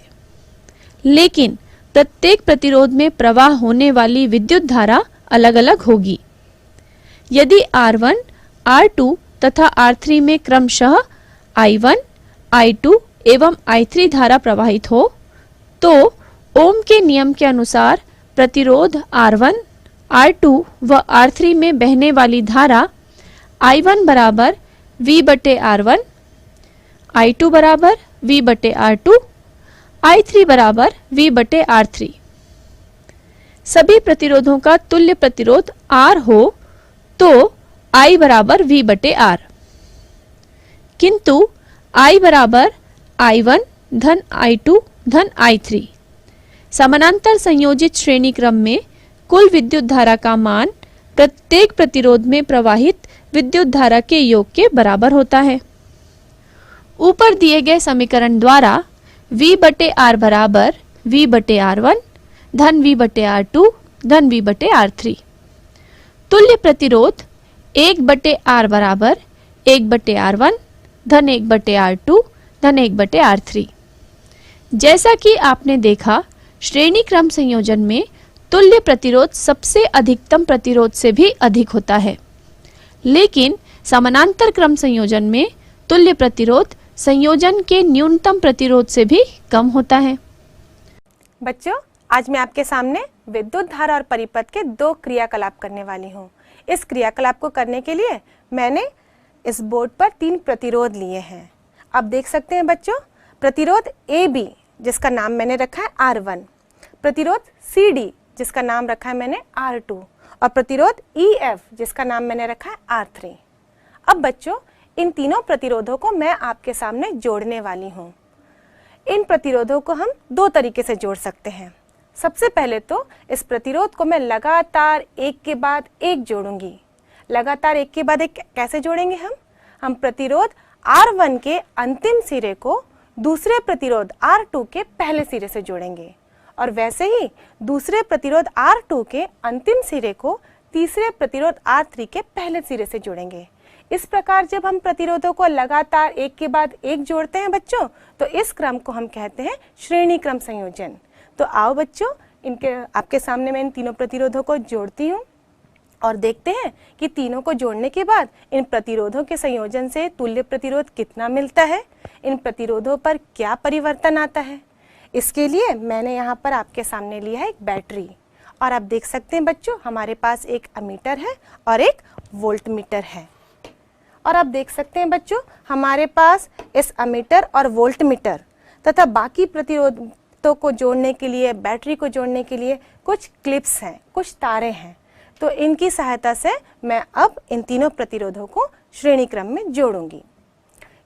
लेकिन प्रत्येक प्रतिरोध में प्रवाह होने वाली विद्युत धारा अलग-अलग होगी। यदि R1, R2 तथा R3 में क्रमशः I1, I2 एवं I3 धारा प्रवाहित हो तो ओम के नियम के अनुसार प्रतिरोध R1, R2 व R3 में बहने वाली धारा I1 बराबर V बटे R1, I2 बराबर V बटे R2, I3 बराबर V बटे R3। सभी प्रतिरोधों का तुल्य प्रतिरोध R हो तो I बराबर V बटे R, किंतु I बराबर I1 धन I2 धन I3। समानांतर संयोजित श्रेणी क्रम में कुल विद्युत धारा का मान प्रत्येक प्रतिरोध में प्रवाहित विद्युत धारा के योग के बराबर होता है। ऊपर दिए गए समीकरण द्वारा V बटे R बराबर V बटे R1 धन V बटे R2 धन V बटे R3। तुल्य प्रतिरोध 1 बटे R बराबर 1 बटे R1 धन 1 बटे R2 धन 1 बटे R3। जैसा कि आपने देखा, श्रेणी क्रम संयोजन में तुल्य प्रतिरोध सबसे अधिकतम प्रतिरोध से भी अधिक होता है, लेकिन समानांतर क्रम संयोजन में तुल्य प्रतिरोध संयोजन के न्यूनतम प्रतिरोध से भी कम होता है। बच्चों, आज मैं आपके सामने विद्युत धारा और परिपथ के 2 क्रियाकलाप करने वाली हूँ। इस क्रियाकलाप को करने के लिए मैंने इस बोर्ड पर 3 प्रतिरोध लिए हैं। अब देख सकते हैं बच्चों, प्रतिरोध AB जिसका नाम मैंने रखा है R1, प्रतिरोध CD जिसका नाम रखा है मैंने R2 और प्रतिरोध EF जिसका नाम मैंने रखा है R3। अब बच्चों, इन तीनों प्रतिरोधों को मैं आपके सामने जोड़ने वाली हूँ। इन प्रतिरोधों को हम 2 तरीके से जोड़ सकते हैं। सबसे पहले तो इस प्रतिरोध को मैं लगातार एक के बाद एक जोड़ूंगी। लगातार एक के बाद एक कैसे जोड़ेंगे हम प्रतिरोध R1 के अंतिम सिरे को दूसरे प्रतिरोध R2 के पहले सिरे से जोड़ेंगे और वैसे ही दूसरे प्रतिरोध R2 के अंतिम सिरे को तीसरे प्रतिरोध R3 के पहले सिरे से जोड़ेंगे। इस प्रकार जब हम प्रतिरोधों को लगातार एक के बाद एक जोड़ते हैं बच्चों, तो इस क्रम को हम कहते हैं श्रेणी क्रम संयोजन। तो आओ बच्चों, इनके आपके सामने मैं इन तीनों प्रतिरोधों को जोड़ती हूँ और देखते हैं कि तीनों को जोड़ने के बाद इन प्रतिरोधों के संयोजन से तुल्य प्रतिरोध कितना मिलता है, इन प्रतिरोधों पर क्या परिवर्तन आता है। इसके लिए मैंने यहाँ पर आपके सामने लिया है एक बैटरी, और आप देख सकते हैं बच्चों हमारे पास एक एमीटर है और एक वोल्टमीटर है। और आप देख सकते हैं बच्चों हमारे पास इस एमीटर और वोल्टमीटर तथा बाकी प्रतिरोधों को जोड़ने के लिए, बैटरी को जोड़ने के लिए कुछ क्लिप्स हैं, कुछ तारे हैं। तो इनकी सहायता से मैं अब इन तीनों प्रतिरोधों को श्रेणी क्रम में जोड़ूंगी।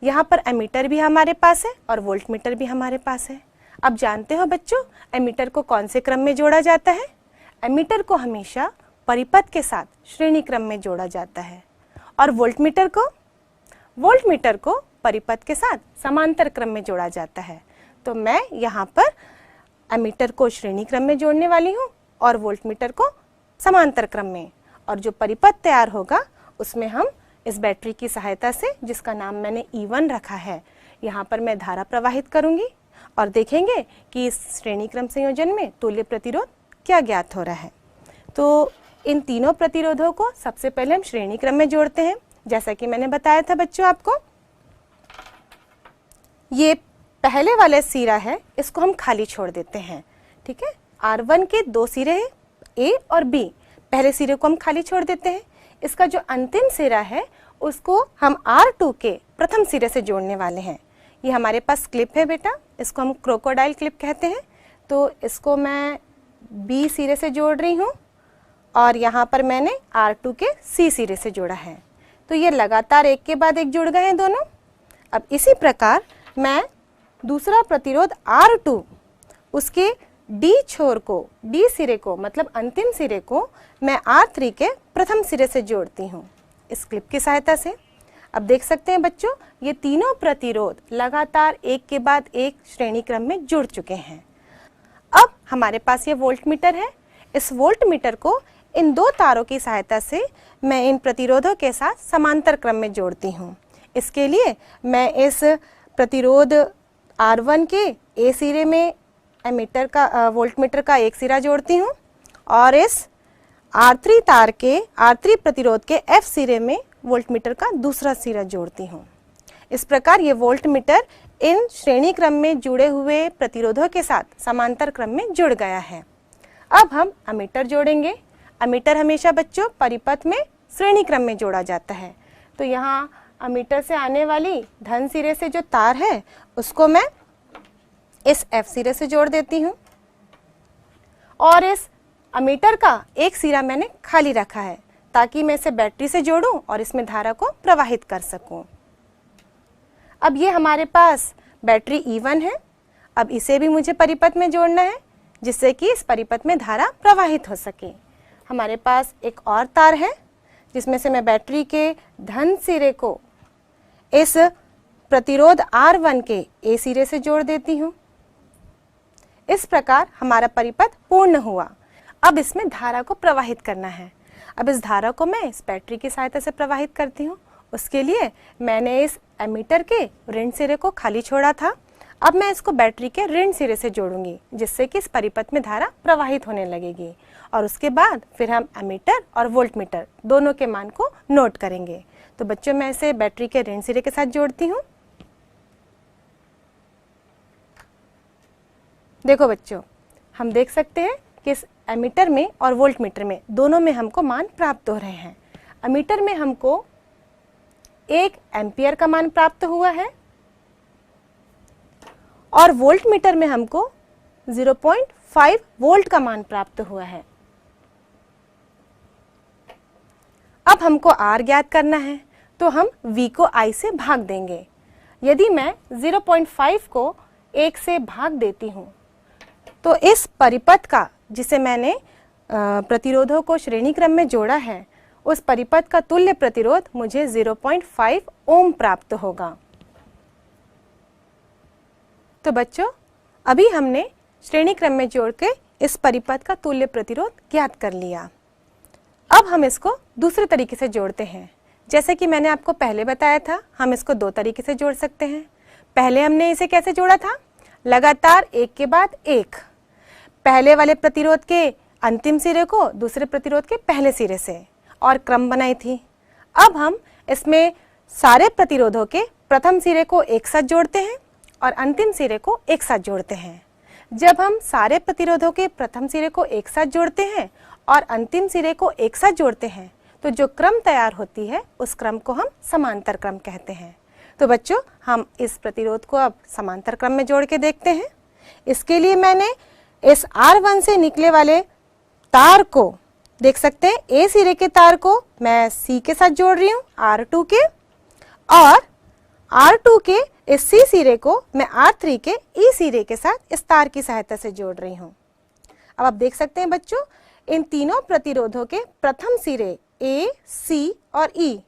यहाँ पर एमीटर भी हमारे पास है और वोल्टमीटर भी हमारे पास है। अब जानते हो बच्चों एमीटर को कौन से क्रम में जोड़ा जाता है? एमीटर को हमेशा परिपथ के साथ श्रेणी क्रम में जोड़ा जाता है और वोल्टमीटर को परिपथ के साथ समांतर क्रम में जोड़ा जाता है। तो मैं यहाँ पर एमीटर को श्रेणी क्रम में जोड़ने वाली हूँ और वोल्टमीटर को समांतर क्रम में, और जो परिपथ तैयार होगा उसमें हम इस बैटरी की सहायता से, जिसका नाम मैंने E1 रखा है, यहाँ पर मैं धारा प्रवाहित करूँगी और देखेंगे कि इस श्रेणी क्रम संयोजन में तुल्य प्रतिरोध क्या ज्ञात हो रहा है। तो इन तीनों प्रतिरोधों को सबसे पहले हम श्रेणी क्रम में जोड़ते हैं। जैसा कि मैंने बताया था बच्चों आपको, ये पहले वाला सिरा है, इसको हम खाली छोड़ देते हैं। ठीक है, R1 के दो सिरे हैं, A और B। पहले सिरे को हम खाली छोड़ देते हैं। इसका जो अंतिम सिरा है उसको हम R2 के प्रथम सिरे से जोड़ने वाले हैं। ये हमारे पास क्लिप है बेटा, इसको हम क्रोकोडाइल क्लिप कहते हैं। तो इसको मैं B सिरे से जोड़ रही हूँ और यहाँ पर मैंने R2 के C सिरे से जोड़ा है। तो ये लगातार एक के बाद एक जुड़ गए हैं दोनों। अब इसी प्रकार मैं दूसरा प्रतिरोध R2, उसके D छोर को, D सिरे को, मतलब अंतिम सिरे को मैं R3 के प्रथम सिरे से जोड़ती हूँ इस क्लिप की सहायता से। अब देख सकते हैं बच्चों ये तीनों प्रतिरोध लगातार एक के बाद एक श्रेणी क्रम में जुड़ चुके हैं। अब हमारे पास ये वोल्टमीटर है। इस वोल्टमीटर को इन दो तारों की सहायता से मैं इन प्रतिरोधों के साथ समांतर क्रम में जोड़ती हूँ। इसके लिए मैं इस प्रतिरोध R1 के A सिरे में एमीटर का, वोल्टमीटर का एक सिरा जोड़ती हूँ और इस R3 तार के, R3 प्रतिरोध के F सिरे में वोल्टमीटर का दूसरा सिरा जोड़ती हूँ। इस प्रकार ये वोल्टमीटर इन श्रेणी क्रम में जुड़े हुए प्रतिरोधों के साथ समांतर क्रम में जुड़ गया है। अब हम एमीटर जोड़ेंगे। एमीटर हमेशा बच्चों परिपथ में श्रेणी क्रम में जोड़ा जाता है। तो यहाँ एमीटर से आने वाली धन सिरे से जो तार है उसको मैं इस F सिरे से जोड़ देती हूँ और इस एमीटर का एक सिरा मैंने खाली रखा है ताकि मैं इसे बैटरी से जोड़ूं और इसमें धारा को प्रवाहित कर सकूं। अब ये हमारे पास बैटरी E1 है। अब इसे भी मुझे परिपथ में जोड़ना है जिससे कि इस परिपथ में धारा प्रवाहित हो सके। हमारे पास एक और तार है जिसमें से मैं बैटरी के धन सिरे को इस प्रतिरोध R1 के A सिरे से जोड़ देती हूँ। इस प्रकार हमारा परिपथ पूर्ण हुआ। अब इसमें धारा को प्रवाहित करना है। अब इस धारा को मैं इस बैटरी की सहायता से प्रवाहित करती हूँ। उसके लिए मैंने इस एमीटर के ऋण सिरे को खाली छोड़ा था। अब मैं इसको बैटरी के ऋण सिरे से जोड़ूंगी जिससे कि इस परिपथ में धारा प्रवाहित होने लगेगी और उसके बाद फिर हम एमीटर और वोल्टमीटर दोनों के मान को नोट करेंगे। तो बच्चों मैं इसे बैटरी के ऋण सिरे के साथ जोड़ती हूँ। देखो बच्चों, हम देख सकते हैं कि इस एमीटर में और वोल्टमीटर में दोनों में हमको मान प्राप्त हो रहे हैं। एमीटर में हमको 1 एम्पियर का मान प्राप्त हुआ है और वोल्टमीटर में हमको 0.5 वोल्ट का मान प्राप्त हुआ है। अब हमको R ज्ञात करना है तो हम V को I से भाग देंगे। यदि मैं 0.5 को 1 से भाग देती हूँ तो इस परिपथ का, जिसे मैंने प्रतिरोधों को श्रेणी क्रम में जोड़ा है, उस परिपथ का तुल्य प्रतिरोध मुझे 0.5 ओम प्राप्त होगा। तो बच्चों अभी हमने श्रेणी क्रम में जोड़ के इस परिपथ का तुल्य प्रतिरोध ज्ञात कर लिया। अब हम इसको दूसरे तरीके से जोड़ते हैं। जैसे कि मैंने आपको पहले बताया था, हम इसको दो तरीके से जोड़ सकते हैं। पहले हमने इसे कैसे जोड़ा था? लगातार एक के बाद एक। पहले वाले प्रतिरोध के अंतिम सिरे को दूसरे प्रतिरोध के पहले सिरे से और क्रम बनाई थी। अब हम इसमें सारे प्रतिरोधों के प्रथम सिरे को एक साथ जोड़ते हैं और अंतिम सिरे को एक साथ जोड़ते हैं। जब हम सारे प्रतिरोधों के प्रथम सिरे को एक साथ जोड़ते हैं और अंतिम सिरे को एक साथ जोड़ते हैं तो जो क्रम तैयार होती है उस क्रम को हम समांतर क्रम कहते हैं। तो बच्चों, हम इस प्रतिरोध को अब समांतर क्रम में जोड़ के देखते हैं। इसके लिए मैंने इस R1 से निकले वाले तार को देख सकते हैं, A सिरे के तार को मैं C के साथ जोड़ रही हूँ R2 के, और R2 के इस C सिरे को मैं R3 के E सिरे के साथ इस तार की सहायता से जोड़ रही हूँ। अब आप देख सकते हैं बच्चों, इन तीनों प्रतिरोधों के प्रथम सिरे A, C और E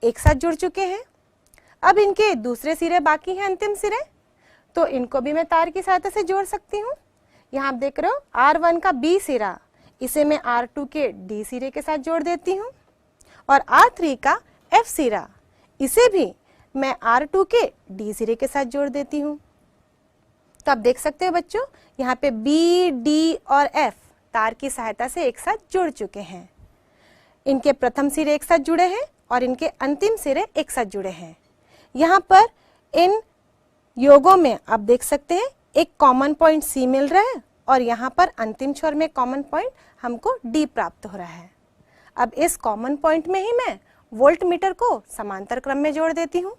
एक साथ जुड़ चुके हैं। अब इनके दूसरे सिरे बाकी हैं, अंतिम सिरे, तो इनको भी मैं तार की सहायता से जोड़ सकती हूँ। यहाँ आप देख रहे हो R1 का B सिरा, इसे मैं R2 के D सिरे के साथ जोड़ देती हूँ, और R3 का F सिरा, इसे भी मैं R2 के D सिरे के साथ जोड़ देती हूँ। तो आप देख सकते हो बच्चों, यहाँ पे B, D और F तार की सहायता से एक साथ जुड़ चुके हैं। इनके प्रथम सिरे एक साथ जुड़े हैं और इनके अंतिम सिरे एक साथ जुड़े हैं। यहाँ पर इन योगों में आप देख सकते हैं एक कॉमन पॉइंट C मिल रहा है और यहाँ पर अंतिम छोर में कॉमन पॉइंट हमको D प्राप्त हो रहा है। अब इस कॉमन पॉइंट में ही मैं वोल्ट मीटर को समांतर क्रम में जोड़ देती हूँ।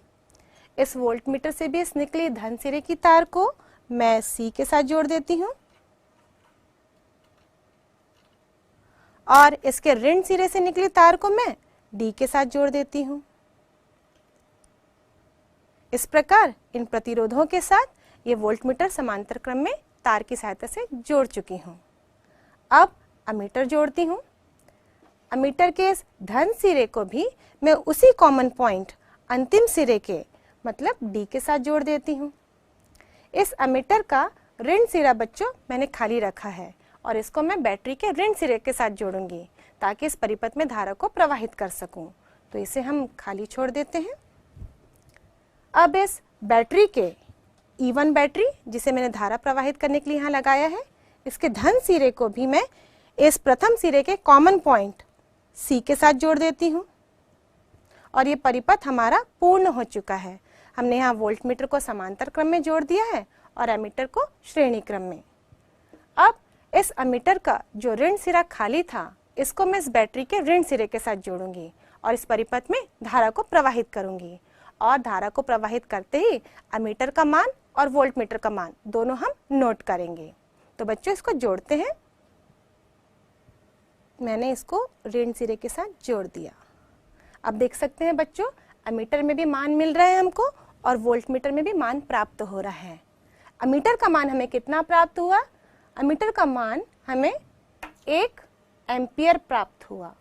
इस वोल्ट मीटर से भी इस निकली धन सिरे की तार को मैं C के साथ जोड़ देती हूँ और इसके ऋण सिरे से निकली तार को मैं D के साथ जोड़ देती हूँ। इस प्रकार इन प्रतिरोधों के साथ ये वोल्टमीटर समांतर क्रम में तार की सहायता से जोड़ चुकी हूँ। अब अमीटर जोड़ती हूँ। अमीटर के इस धन सिरे को भी मैं उसी कॉमन पॉइंट अंतिम सिरे के मतलब D के साथ जोड़ देती हूँ। इस अमीटर का ऋण सिरा बच्चों मैंने खाली रखा है और इसको मैं बैटरी के ऋण सिरे के साथ जोड़ूंगी ताकि इस परिपथ में धारा को प्रवाहित कर सकूं। तो इसे हम खाली छोड़ देते हैं। अब इस बैटरी के E1 बैटरी, जिसे मैंने धारा प्रवाहित करने के लिए यहाँ लगाया है, इसके धन सिरे को भी मैं इस प्रथम सिरे के कॉमन पॉइंट C के साथ जोड़ देती हूँ और ये परिपथ हमारा पूर्ण हो चुका है। हमने यहाँ वोल्टमीटर को समांतर क्रम में जोड़ दिया है और एमीटर को श्रेणी क्रम में। अब इस एमीटर का जो ऋण सिरा खाली था, इसको मैं इस बैटरी के ऋण सिरे के साथ जोड़ूंगी और इस परिपथ में धारा को प्रवाहित करूंगी और धारा को प्रवाहित करते ही एमीटर का मान और वोल्टमीटर का मान दोनों हम नोट करेंगे। तो बच्चों, इसको जोड़ते हैं। मैंने इसको ऋण सिरे के साथ जोड़ दिया। अब देख सकते हैं बच्चों, एमीटर में भी मान मिल रहा है हमको और वोल्टमीटर में भी मान प्राप्त हो रहा है। एमीटर का मान हमें कितना प्राप्त हुआ? एमीटर का मान हमें 1 एम्पियर प्राप्त हुआ।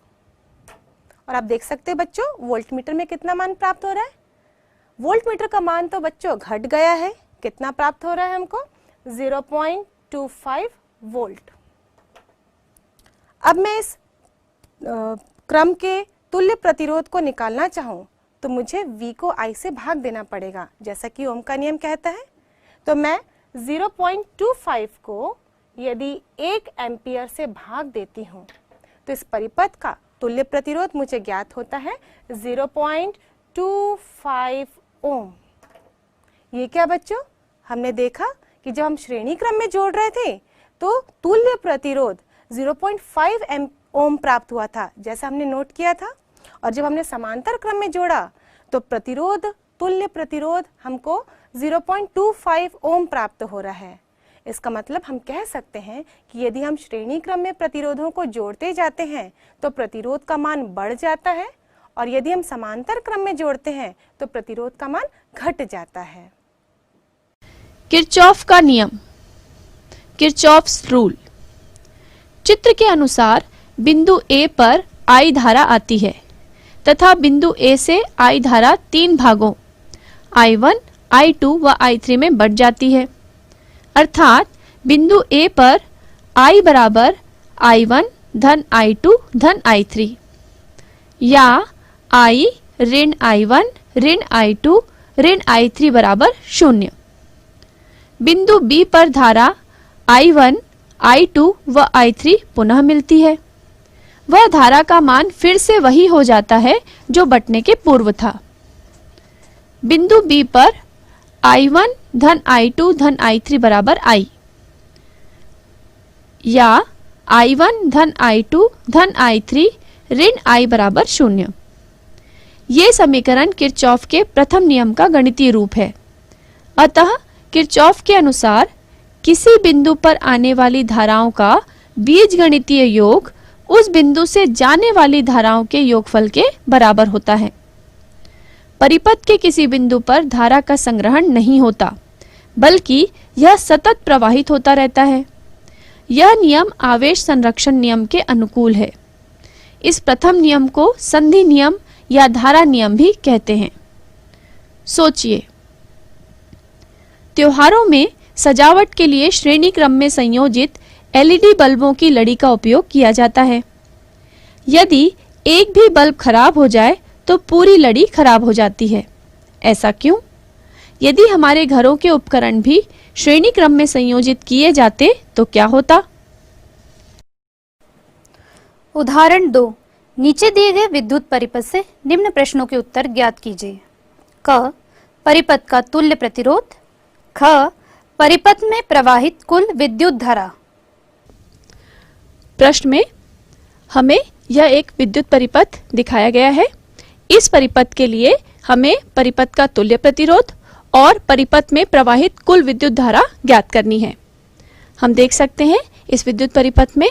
और आप देख सकते हैं बच्चों, वोल्टमीटर में कितना मान प्राप्त हो रहा है? वोल्टमीटर का मान तो बच्चों घट गया है। कितना प्राप्त हो रहा है हमको? 0.25 वोल्ट। अब मैं इस क्रम के तुल्य प्रतिरोध को निकालना चाहूं तो मुझे V को I से भाग देना पड़ेगा, जैसा कि ओम का नियम कहता है। तो मैं 0.25 को यदि 1 एम्पियर से भाग देती हूं तो इस परिपथ का तुल्य प्रतिरोध मुझे ज्ञात होता है 0.25 ओम। ये क्या बच्चों? हमने देखा कि जब हम श्रेणी क्रम में जोड़ रहे थे तो तुल्य प्रतिरोध 0.5 ओम प्राप्त हुआ था, जैसा हमने नोट किया था। और जब हमने समांतर क्रम में जोड़ा तो प्रतिरोध, तुल्य प्रतिरोध हमको 0.25 ओम प्राप्त हो रहा है। इसका मतलब हम कह सकते हैं कि यदि हम श्रेणी क्रम में प्रतिरोधों को जोड़ते जाते हैं तो प्रतिरोध का मान बढ़ जाता है और यदि हम समांतर क्रम में जोड़ते हैं तो प्रतिरोध का मान घट जाता है। किरचॉफ का नियम, किरचॉफ्स रूल। चित्र के अनुसार बिंदु A पर I धारा आती है तथा बिंदु A से I धारा 3 भागों I1, I2 व I3 में बढ़ जाती है। अर्थात बिंदु A पर I बराबर I1 धन I2 धन I3 या I ऋण I1 ऋण I2 ऋण I3 बराबर 0। बिंदु B पर धारा I1 I2 व I3 पुनः मिलती है। वह धारा का मान फिर से वही हो जाता है जो बटने के पूर्व था। बिंदु B पर I1 धन I2 धन I3 बराबर I, या I1 धन I2 धन I3 ऋण I बराबर 0। ये समीकरण किरचॉफ के प्रथम नियम का गणितीय रूप है। अतः किरचॉफ के अनुसार किसी बिंदु पर आने वाली धाराओं का बीजगणितीय योग उस बिंदु से जाने वाली धाराओं के योगफल के बराबर होता है। परिपथ के किसी बिंदु पर धारा का संग्रहण नहीं होता, बल्कि यह सतत प्रवाहित होता रहता है। यह नियम आवेश संरक्षण नियम के अनुकूल है। इस प्रथम नियम को संधि नियम या धारा नियम भी कहते हैं। सोचिए, त्योहारों में सजावट के लिए श्रेणी क्रम में संयोजित एलईडी बल्बों की लड़ी का उपयोग किया जाता है। यदि एक भी बल्ब खराब हो जाए तो पूरी लड़ी खराब हो जाती है। ऐसा क्यों? यदि हमारे घरों के उपकरण भी श्रेणी क्रम में संयोजित किए जाते तो क्या होता? उदाहरण 2, नीचे दिए गए विद्युत परिपथ से निम्न प्रश्नों के उत्तर ज्ञात कीजिए। क, परिपथ का तुल्य प्रतिरोध। ख, परिपथ में प्रवाहित कुल विद्युत धारा। प्रश्न में हमें यह एक विद्युत परिपथ दिखाया गया है। इस परिपथ के लिए हमें परिपथ का तुल्य प्रतिरोध और परिपथ में प्रवाहित कुल विद्युत धारा ज्ञात करनी है। हम देख सकते हैं इस विद्युत परिपथ में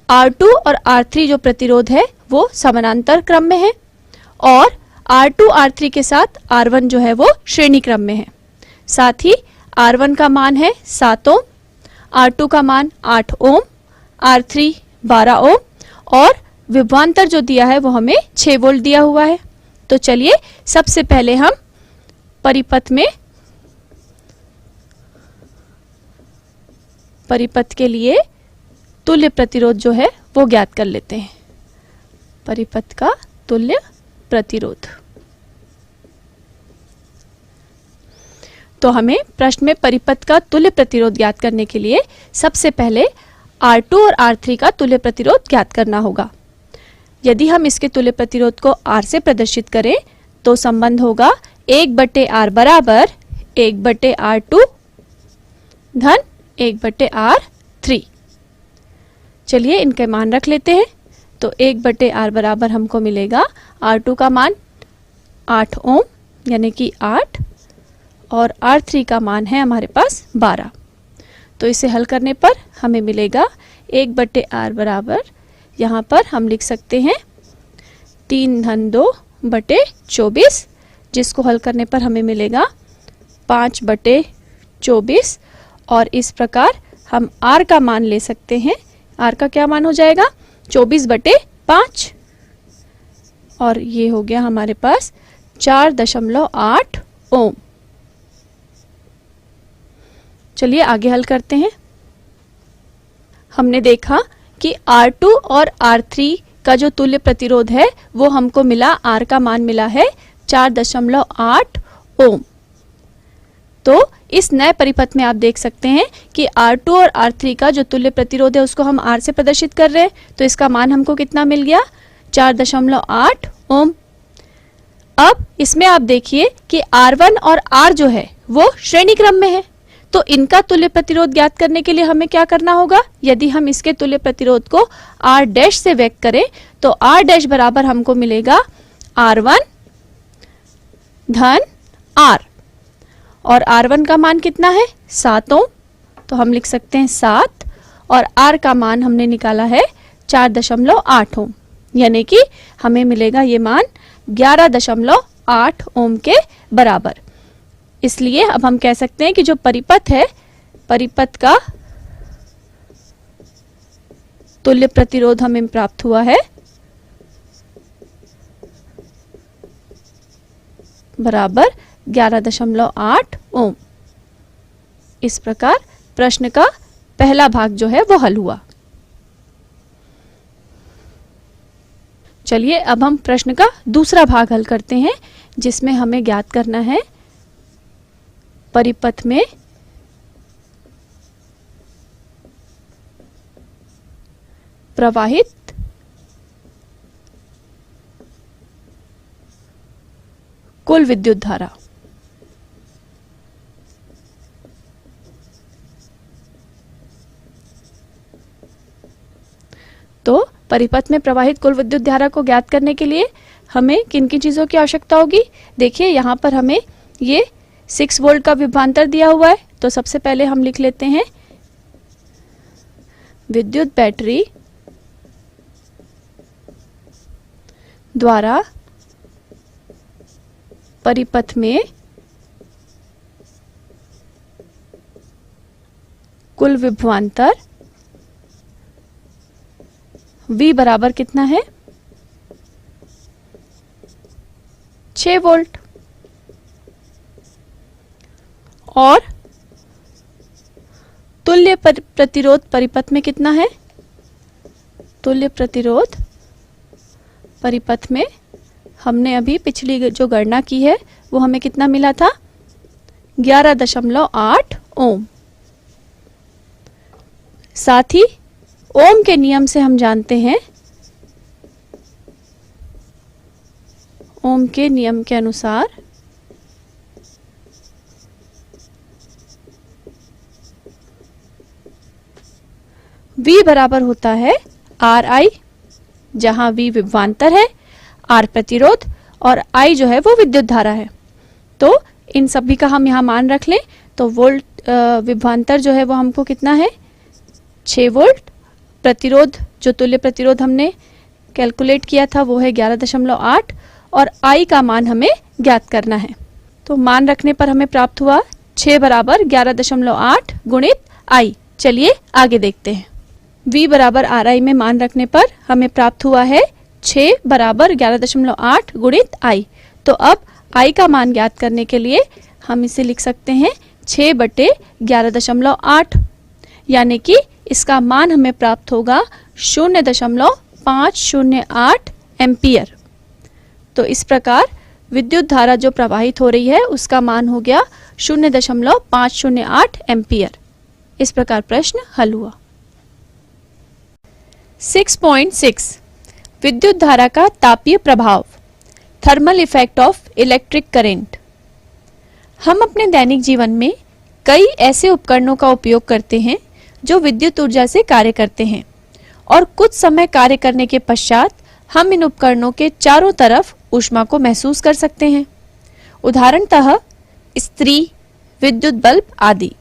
R2 और R3 जो प्रतिरोध है वो समानांतर क्रम में है और R2 R3 के साथ R1 जो है वो श्रेणी क्रम में है। साथ ही R1 का मान है 7 ओम, R2 का मान 8 ओम, R3 12 ओम और विभवांतर जो दिया है वो हमें 6 वोल्ट दिया हुआ है। तो चलिए सबसे पहले हम परिपथ के लिए तुल्य प्रतिरोध जो है वो ज्ञात कर लेते हैं। परिपथ का तुल्य प्रतिरोध। तो हमें प्रश्न में परिपथ का तुल्य प्रतिरोध ज्ञात करने के लिए सबसे पहले R2 और R3 का तुल्य प्रतिरोध ज्ञात करना होगा। यदि हम इसके तुल्य प्रतिरोध को R से प्रदर्शित करें तो संबंध होगा 1/R बराबर 1/R2 धन 1/R3। चलिए इनके मान रख लेते हैं। तो 1/R बराबर हमको मिलेगा R2 का मान 8 ओम यानी कि 8 और R3 का मान है हमारे पास 12। तो इसे हल करने पर हमें मिलेगा 1/R बराबर, यहाँ पर हम लिख सकते हैं 3 धन 2/24, जिसको हल करने पर हमें मिलेगा 5/24 और इस प्रकार हम R का मान ले सकते हैं। R का क्या मान हो जाएगा? 24/5 और ये हो गया हमारे पास 4.8 ओम। चलिए आगे हल करते हैं। हमने देखा कि R2 और R3 का जो तुल्य प्रतिरोध है वो हमको मिला, R का मान मिला है 4.8 ओम। तो इस नए परिपथ में आप देख सकते हैं कि R2 और R3 का जो तुल्य प्रतिरोध है उसको हम R से प्रदर्शित कर रहे हैं। तो इसका मान हमको कितना मिल गया? 4.8 ओम। अब इसमें आप देखिए कि R1 और R जो है वो श्रेणी क्रम में है, तो इनका तुल्य प्रतिरोध ज्ञात करने के लिए हमें क्या करना होगा? यदि हम इसके तुल्य प्रतिरोध को R डैश से व्यक्त करें तो R डैश बराबर हमको मिलेगा R1 धन R और R1 का मान कितना है? 7 ओम। तो हम लिख सकते हैं 7 और R का मान हमने निकाला है 4.8 ओम, यानी कि हमें मिलेगा ये मान 11.8 ओम के बराबर। इसलिए अब हम कह सकते हैं कि जो परिपथ है, परिपथ का तुल्य प्रतिरोध हमें प्राप्त हुआ है बराबर 11.8 ओम। इस प्रकार प्रश्न का पहला भाग जो है वो हल हुआ। चलिए अब हम प्रश्न का दूसरा भाग हल करते हैं, जिसमें हमें ज्ञात करना है परिपथ में प्रवाहित कुल विद्युत धारा। तो परिपथ में प्रवाहित कुल विद्युत धारा को ज्ञात करने के लिए हमें किन किन चीजों की आवश्यकता होगी। देखिए यहाँ पर हमें ये 6 वोल्ट का विभवांतर दिया हुआ है, तो सबसे पहले हम लिख लेते हैं विद्युत बैटरी द्वारा परिपथ में कुल विभवांतर V बराबर कितना है, 6 वोल्ट। और तुल्य प्रतिरोध परिपथ में कितना है, तुल्य प्रतिरोध परिपथ में हमने अभी पिछली जो गणना की है वो हमें कितना मिला था, 11.8 ओम। साथ ही ओम के नियम से हम जानते हैं, ओम के नियम के अनुसार V बराबर होता है RI, जहां V विभवांतर है, R प्रतिरोध और I जो है वो विद्युत धारा है। तो इन सभी का हम यहाँ मान रख लें तो वोल्ट विभवांतर जो है वो हमको कितना है, 6 वोल्ट। प्रतिरोध जो तुल्य प्रतिरोध हमने कैलकुलेट किया था वो है 11.8 और I का मान हमें ज्ञात करना है। तो मान रखने पर हमें प्राप्त हुआ 6 बराबर 11.8 गुणित I। चलिए आगे देखते हैं। V बराबर RI में मान रखने पर हमें प्राप्त हुआ है 6 बराबर 11.8 गुणित I। तो अब I का मान ज्ञात करने के लिए हम इसे लिख सकते हैं 6 बटे 11.8, यानी कि इसका मान हमें प्राप्त होगा 0.508 एम्पियर। तो इस प्रकार विद्युत धारा जो प्रवाहित हो रही है उसका मान हो गया 0.508 एम्पियर। इस प्रकार प्रश्न हल हुआ। 6.6 विद्युत धारा का तापीय प्रभाव, thermal effect of electric current. हम अपने दैनिक जीवन में कई ऐसे उपकरणों का उपयोग करते हैं जो विद्युत ऊर्जा से कार्य करते हैं और कुछ समय कार्य करने के पश्चात हम इन उपकरणों के चारों तरफ ऊष्मा को महसूस कर सकते हैं। उदाहरणतः इस्त्री, विद्युत बल्ब आदि।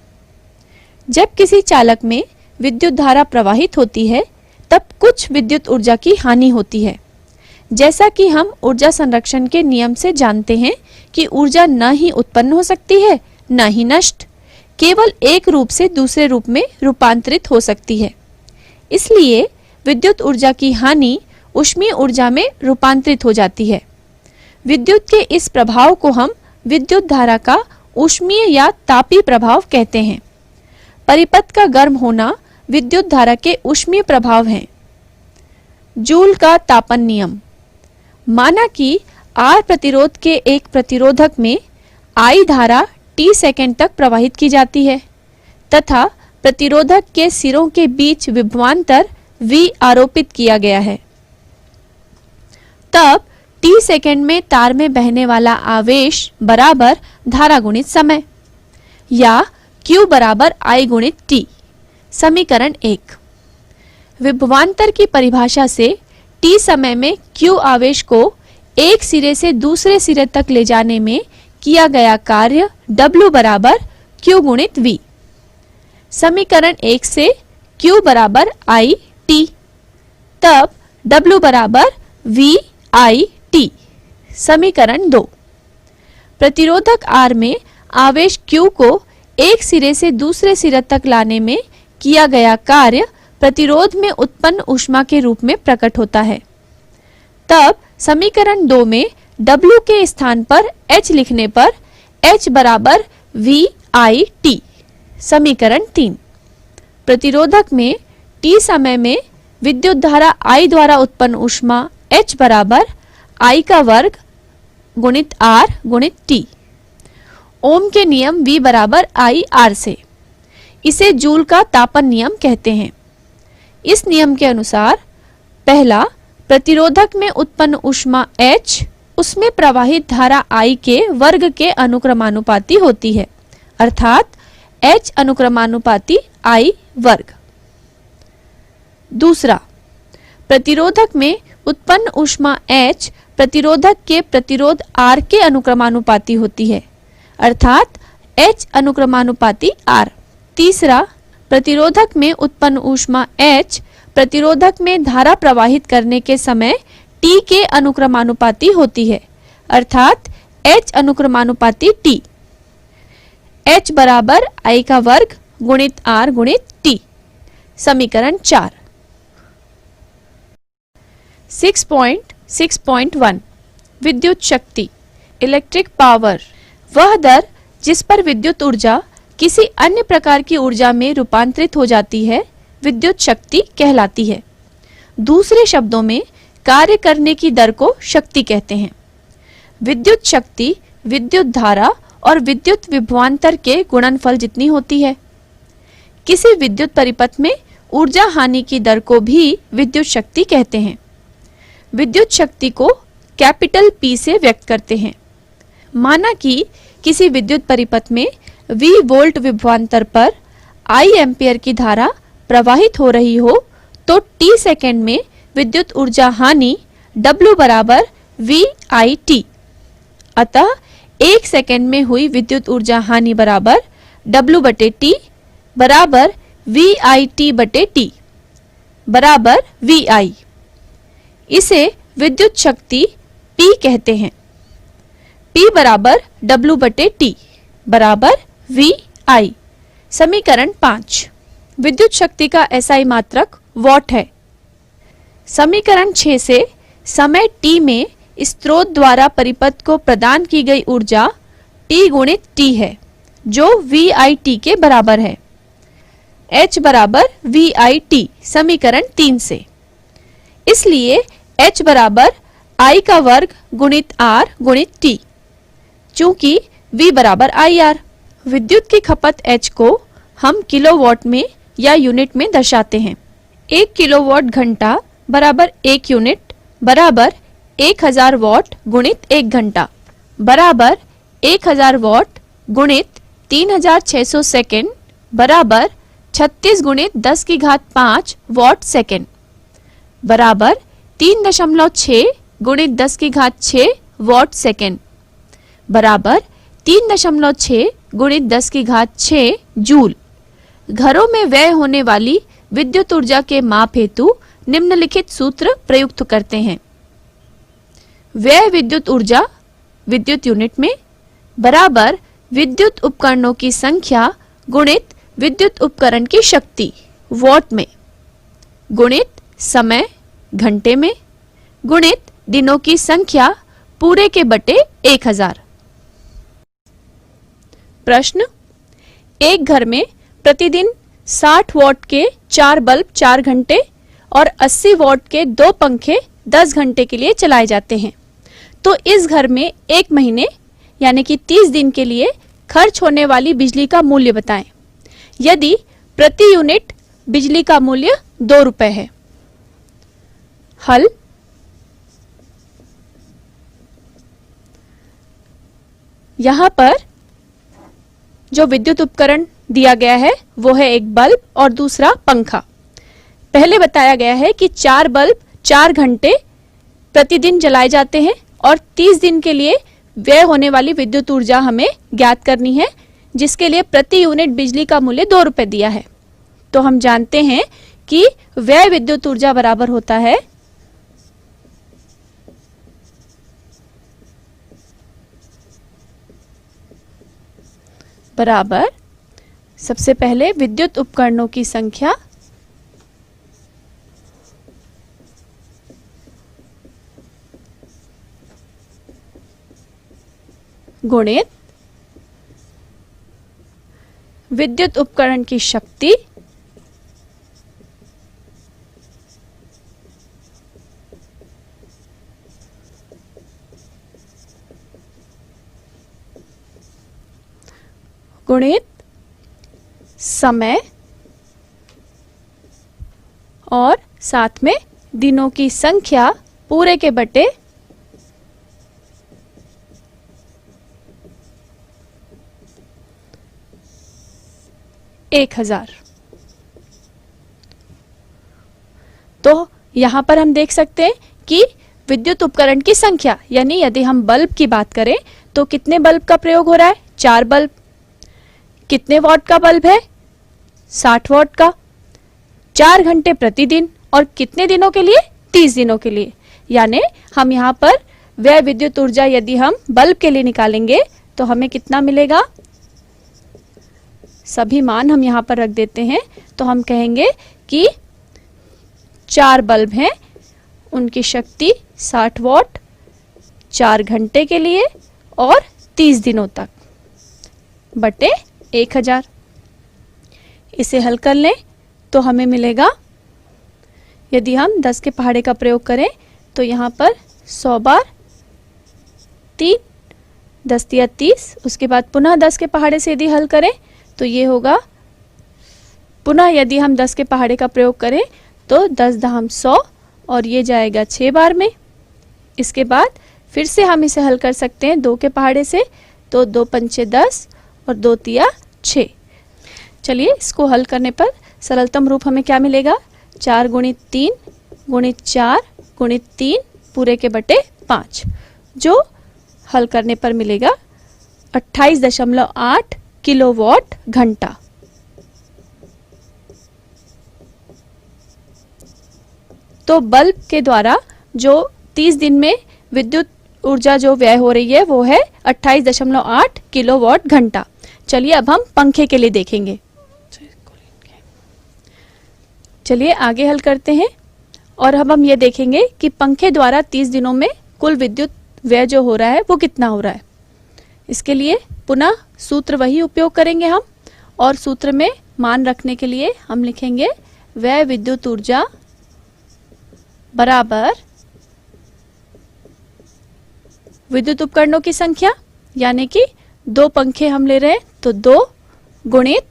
जब किसी चालक में विद्युत धारा प्रवाहित होती है तब कुछ विद्युत ऊर्जा की हानि होती है। जैसा कि हम ऊर्जा संरक्षण के नियम से जानते हैं कि ऊर्जा न ही उत्पन्न हो सकती है न ही नष्ट, केवल एक रूप से दूसरे रूप में रूपांतरित हो सकती है। इसलिए विद्युत ऊर्जा की हानि ऊष्मीय ऊर्जा में रूपांतरित हो जाती है। विद्युत के इस प्रभाव को हम विद्युत धारा का ऊष्मीय या तापीय प्रभाव कहते हैं। परिपथ का गर्म होना विद्युत धारा के ऊष्मीय प्रभाव हैं। जूल का तापन नियम। माना कि R प्रतिरोध के एक प्रतिरोधक में I धारा T सेकेंड तक प्रवाहित की जाती है तथा प्रतिरोधक के सिरों के बीच विभवांतर V आरोपित किया गया है। तब T सेकेंड में तार में बहने वाला आवेश बराबर धारा गुणित समय या Q बराबर I गुणित T। समीकरण 1। विभवांतर की परिभाषा से T समय में Q आवेश को एक सिरे से दूसरे सिरे तक ले जाने में किया गया कार्य W बराबर Q गुणित V। समीकरण 1 से Q बराबर I T, तब W बराबर V I T। समीकरण 2। प्रतिरोधक R में आवेश Q को एक सिरे से दूसरे सिरे तक लाने में किया गया कार्य प्रतिरोध में उत्पन्न ऊष्मा के रूप में प्रकट होता है। तब समीकरण 2 में W के स्थान पर H लिखने पर H बराबर V I T। समीकरण 3। प्रतिरोधक में T समय में विद्युत धारा I द्वारा उत्पन्न ऊष्मा H बराबर I का वर्ग गुणित R गुणित T। ओम के नियम V बराबर I R से। इसे जूल का तापन नियम कहते हैं। इस नियम के अनुसार पहला, प्रतिरोधक में उत्पन्न ऊष्मा H उसमें प्रवाहित धारा I के वर्ग के अनुक्रमानुपाती होती है, अर्थात H अनुक्रमानुपाती I वर्ग। दूसरा, प्रतिरोधक में उत्पन्न ऊष्मा H प्रतिरोधक के प्रतिरोध R के अनुक्रमानुपाती होती है, अर्थात H अनुक्रमानुपाती R। तीसरा, प्रतिरोधक में उत्पन्न ऊष्मा H प्रतिरोधक में धारा प्रवाहित करने के समय T के अनुक्रमानुपाती होती है, अर्थात H अनुक्रमानुपाती T। H बराबर I का वर्ग गुणित R गुणित T। समीकरण 4। 6.6.1 विद्युत शक्ति, इलेक्ट्रिक पावर, वह दर जिस पर विद्युत ऊर्जा किसी अन्य प्रकार की ऊर्जा में रूपांतरित हो जाती है विद्युत शक्ति कहलाती है। दूसरे शब्दों में कार्य करने की दर को शक्ति कहते हैं। विद्युत शक्ति विद्युत धारा और विद्युत विभवांतर के गुणनफल जितनी होती है। किसी विद्युत परिपथ में ऊर्जा हानि की दर को भी विद्युत शक्ति कहते हैं। विद्युत शक्ति को कैपिटल P से व्यक्त करते हैं। माना कि किसी विद्युत परिपथ में V वोल्ट विभवांतर पर I एम्पियर की धारा प्रवाहित हो रही हो तो T सेकेंड में विद्युत ऊर्जा हानि W बराबर VIT। अतः 1 सेकेंड में हुई विद्युत ऊर्जा हानि बराबर W बटे T बराबर VIT बटे T बराबर VI। इसे विद्युत शक्ति P कहते हैं। P बराबर W बटे T बराबर VI। समीकरण 5। विद्युत शक्ति का SI मात्रक वॉट है। समीकरण 6 से समय t में स्रोत द्वारा परिपथ को प्रदान की गई ऊर्जा T गुणित T है, जो VIT के बराबर है। H बराबर VIT समीकरण 3 से। इसलिए H बराबर I का वर्ग गुणित R गुणित T, चूंकि V बराबर IR। विद्युत की खपत H को हम किलोवाट में या यूनिट में दर्शाते हैं। 1 किलोवाट घंटा बराबर 1 यूनिट बराबर 1000 वाट गुणित 1 घंटा बराबर 1000 वाट गुणित 3600 सेकेंड बराबर 36 गुणित 10 की घात 5 वाट सेकेंड बराबर 3.6 गुणित 10 की घात 6 वाट सेकेंड बराबर 3.6 गुणित 10 की घात 6 जूल। घरों में व्यय होने वाली विद्युत ऊर्जा के माप हेतु निम्नलिखित सूत्र प्रयुक्त करते हैं। व्यय विद्युत ऊर्जा विद्युत यूनिट में बराबर विद्युत उपकरणों की संख्या गुणित विद्युत उपकरण की शक्ति वॉट में गुणित समय घंटे में गुणित दिनों की संख्या पूरे के बटे 1000। प्रश्न, एक घर में प्रतिदिन 60 वॉट के 4 बल्ब 4 घंटे और 80 वॉट के 2 पंखे 10 घंटे के लिए चलाए जाते हैं, तो इस घर में एक महीने यानी कि 30 दिन के लिए खर्च होने वाली बिजली का मूल्य बताएं, यदि प्रति यूनिट बिजली का मूल्य 2 रुपए है। हल, यहाँ पर जो विद्युत उपकरण दिया गया है वो है एक बल्ब और दूसरा पंखा। पहले बताया गया है कि 4 बल्ब 4 घंटे प्रतिदिन जलाए जाते हैं और 30 दिन के लिए व्यय होने वाली विद्युत ऊर्जा हमें ज्ञात करनी है, जिसके लिए प्रति यूनिट बिजली का मूल्य 2 रुपए दिया है। तो हम जानते हैं कि व्यय विद्युत ऊर्जा बराबर होता है बराबर सबसे पहले विद्युत उपकरणों की संख्या गुणित विद्युत उपकरण की शक्ति गुणित समय और साथ में दिनों की संख्या पूरे के बटे 1000। तो यहाँ पर हम देख सकते हैं कि विद्युत उपकरण की संख्या, यानी यदि हम बल्ब की बात करें तो कितने बल्ब का प्रयोग हो रहा है? 4 बल्ब। कितने वॉट का बल्ब है? 60 वॉट का। 4 घंटे प्रतिदिन, और कितने दिनों के लिए? 30 दिनों के लिए। यानी हम यहाँ पर व्यय विद्युत ऊर्जा यदि हम बल्ब के लिए निकालेंगे तो हमें कितना मिलेगा? सभी मान हम यहाँ पर रख देते हैं। तो हम कहेंगे कि 4 बल्ब हैं, उनकी शक्ति 60 वॉट 4 घंटे के लिए और 30 दिनों तक बटे 1000। इसे हल कर लें तो हमें मिलेगा, यदि हम 10 के पहाड़े का प्रयोग करें तो यहाँ पर 100 बार 3, 10 तिया 30, उसके बाद पुनः 10 के पहाड़े से यदि हल करें तो ये होगा, पुनः यदि हम 10 के पहाड़े का प्रयोग करें तो 10 दहम 100 और ये जाएगा 6 बार में। इसके बाद फिर से हम इसे हल कर सकते हैं 2 के पहाड़े से, तो 2 पंचे 10 और 2 तिया 6। चलिए इसको हल करने पर सरलतम रूप हमें क्या मिलेगा? 4 गुणित 3 गुणित 4 गुणित 3 पूरे के बटे 5, जो हल करने पर मिलेगा 28.8 किलोवाट घंटा। तो बल्ब के द्वारा जो 30 दिन में विद्युत ऊर्जा जो व्यय हो रही है वो है 28.8 किलोवाट घंटा। चलिए अब हम पंखे के लिए देखेंगे। चलिए आगे हल करते हैं और अब हम ये देखेंगे कि पंखे द्वारा 30 दिनों में कुल विद्युत व्यय जो हो रहा है वो कितना हो रहा है। इसके लिए पुनः सूत्र वही उपयोग करेंगे हम, और सूत्र में मान रखने के लिए हम लिखेंगे व्यय विद्युत ऊर्जा बराबर विद्युत उपकरणों की संख्या, यानी कि 2 पंखे हम ले रहे हैं तो 2 गुणित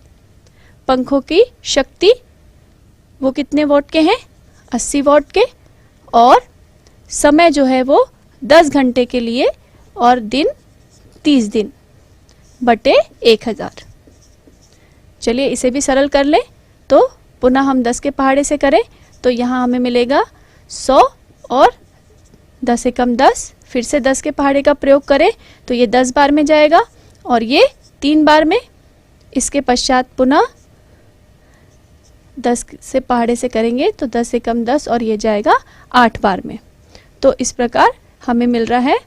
पंखों की शक्ति, वो कितने वॉट के हैं? 80 वॉट के, और समय जो है वो 10 घंटे के लिए और दिन 30 दिन बटे 1000। चलिए इसे भी सरल कर लें। तो पुनः हम 10 के पहाड़े से करें तो यहाँ हमें मिलेगा 100 और 10 एकम 10, फिर से 10 के पहाड़े का प्रयोग करें तो ये 10 बार में जाएगा और ये 3 बार में। इसके पश्चात पुनः 10 से पहाड़े से करेंगे तो 10 एकम 10 और ये जाएगा 8 बार में। तो इस प्रकार हमें मिल रहा है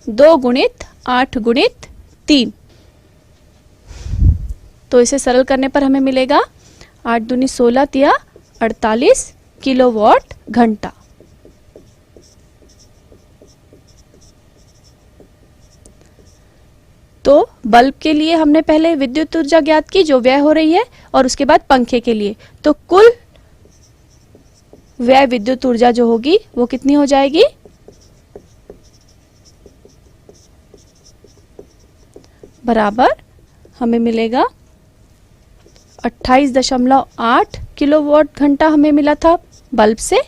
2 गुणित 8 गुणित 3। तो इसे सरल करने पर हमें मिलेगा 8 दूनी 16 तिया 48 किलोवाट घंटा। तो बल्ब के लिए हमने पहले विद्युत ऊर्जा ज्ञात की जो व्यय हो रही है, और उसके बाद पंखे के लिए तो कुल व्यय विद्युत ऊर्जा जो होगी वो कितनी हो जाएगी? बराबर हमें मिलेगा 28.8 किलोवाट घंटा हमें मिला था बल्ब से,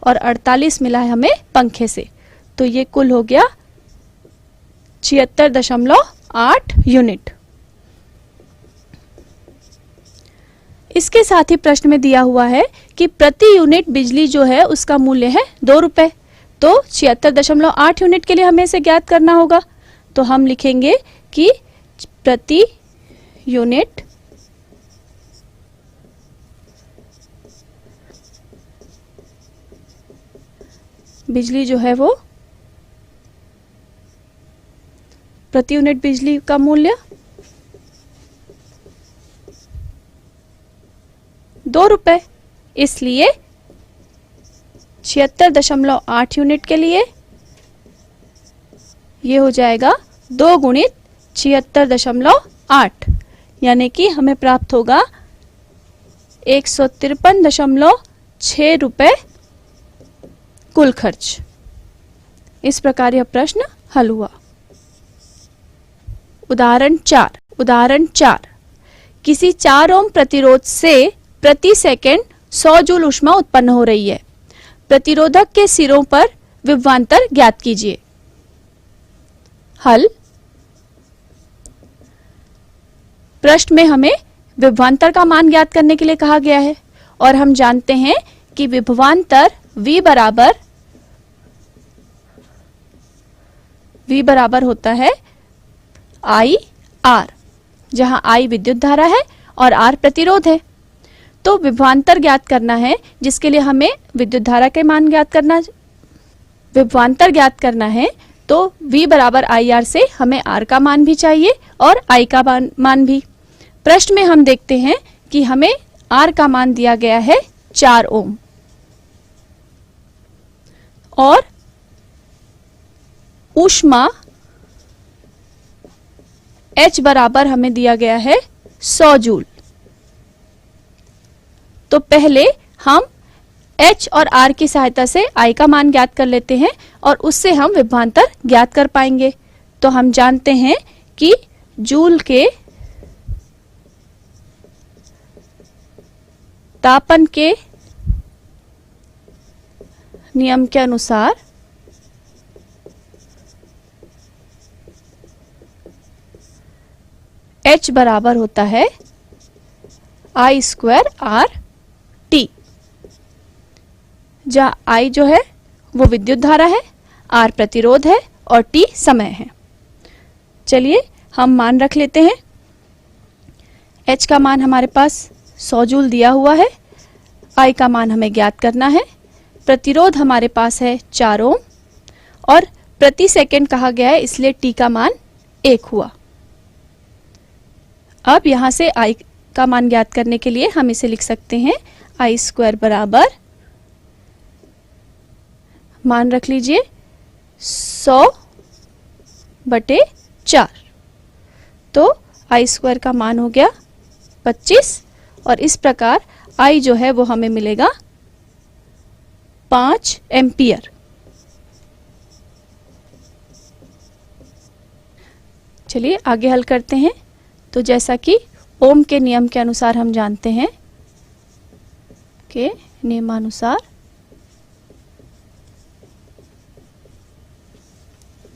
और 48 मिला है हमें पंखे से। तो ये कुल हो गया 76.8 यूनिट। इसके साथ ही प्रश्न में दिया हुआ है कि प्रति यूनिट बिजली जो है उसका मूल्य है 2 रुपए। तो 76.8 यूनिट के लिए हमें इसे ज्ञात करना होगा। तो हम लिखेंगे कि प्रति यूनिट बिजली जो है वो, प्रति यूनिट बिजली का मूल्य 2 रुपए, इसलिए 76.8 यूनिट के लिए ये हो जाएगा 2 गुणित 76.8, यानी कि हमें प्राप्त होगा 153.6 रुपए कुल खर्च। इस प्रकार यह प्रश्न हल हुआ। उदाहरण 4। किसी 4 ओम प्रतिरोध से प्रति सेकंड 100 जूल ऊष्मा उत्पन्न हो रही है। प्रतिरोधक के सिरों पर विभवांतर ज्ञात कीजिए। हल। प्रश्न में हमें विभवांतर का मान ज्ञात करने के लिए कहा गया है और हम जानते हैं कि विभवांतर V बराबर होता है I R, जहां I विद्युत धारा है और R प्रतिरोध है। तो विभवांतर ज्ञात करना है, जिसके लिए हमें विद्युत धारा के मान ज्ञात करना, विभवांतर ज्ञात करना है, तो V बराबर IR से हमें R का मान भी चाहिए और I का मान भी। प्रश्न में हम देखते हैं कि हमें R का मान दिया गया है 4 ओम और ऊष्मा H बराबर हमें दिया गया है 100 जूल। तो पहले हम H और R की सहायता से I का मान ज्ञात कर लेते हैं और उससे हम विभवांतर ज्ञात कर पाएंगे। तो हम जानते हैं कि जूल के तापन के नियम के अनुसार H बराबर होता है I स्क्वायर R T, जहाँ I जो है वो विद्युत धारा है, R प्रतिरोध है और T समय है। चलिए हम मान रख लेते हैं। H का मान हमारे पास 100 जूल दिया हुआ है, I का मान हमें ज्ञात करना है, प्रतिरोध हमारे पास है 4 ओम और प्रति सेकंड कहा गया है, इसलिए T का मान 1 हुआ। अब यहां से I का मान ज्ञात करने के लिए हम इसे लिख सकते हैं I स्क्वायर बराबर, मान रख लीजिए 100/4, तो I स्क्वायर का मान हो गया 25 और इस प्रकार I जो है वो हमें मिलेगा 5 एम्पियर। चलिए आगे हल करते हैं। तो जैसा कि ओम के नियम के अनुसार हम जानते हैं कि नियमानुसार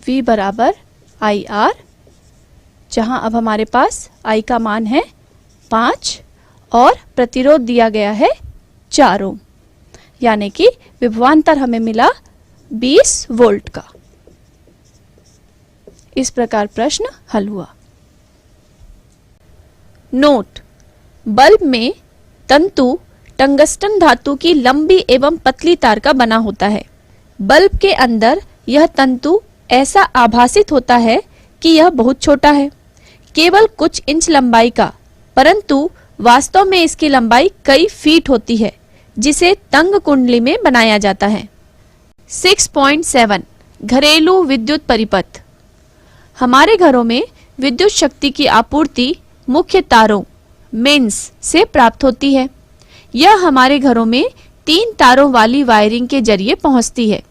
V बराबर IR, जहां अब हमारे पास I का मान है 5 और प्रतिरोध दिया गया है 4 ओम, यानी कि विभवांतर हमें मिला 20 वोल्ट का। इस प्रकार प्रश्न हल हुआ। नोट: बल्ब में तंतु टंगस्टन धातु की लंबी एवं पतली तार का बना होता है। बल्ब के अंदर यह तंतु ऐसा आभासित होता है कि यह बहुत छोटा है, केवल कुछ इंच लंबाई का, परंतु वास्तव में इसकी लंबाई कई फीट होती है, जिसे तंग कुंडली में बनाया जाता है। 6.7 घरेलू विद्युत परिपथ। हमारे घरों में विद्युत शक्ति की आपूर्ति मुख्य तारों मेंस से प्राप्त होती है। यह हमारे घरों में 3 तारों वाली वायरिंग के जरिए पहुंचती है।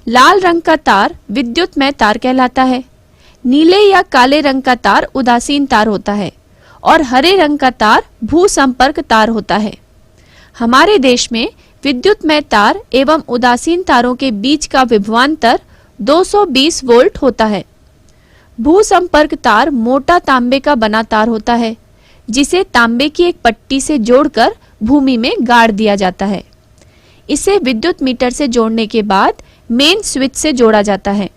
लाल रंग का तार विद्युतमय तार कहलाता है, नीले या काले रंग का तार उदासीन तार होता है और हरे रंग का तार भू संपर्क तार होता है। हमारे देश में विद्युतमय तार एवं उदासीन तारों के बीच का विभवांतर 220 वोल्ट होता है। भू संपर्क तार मोटा तांबे का बना तार होता है, जिसे तांबे की एक पट्टी से जोड़कर भूमि में गाड़ दिया जाता है। इसे विद्युत मीटर से जोड़ने के बाद मेन स्विच से जोड़ा जाता है।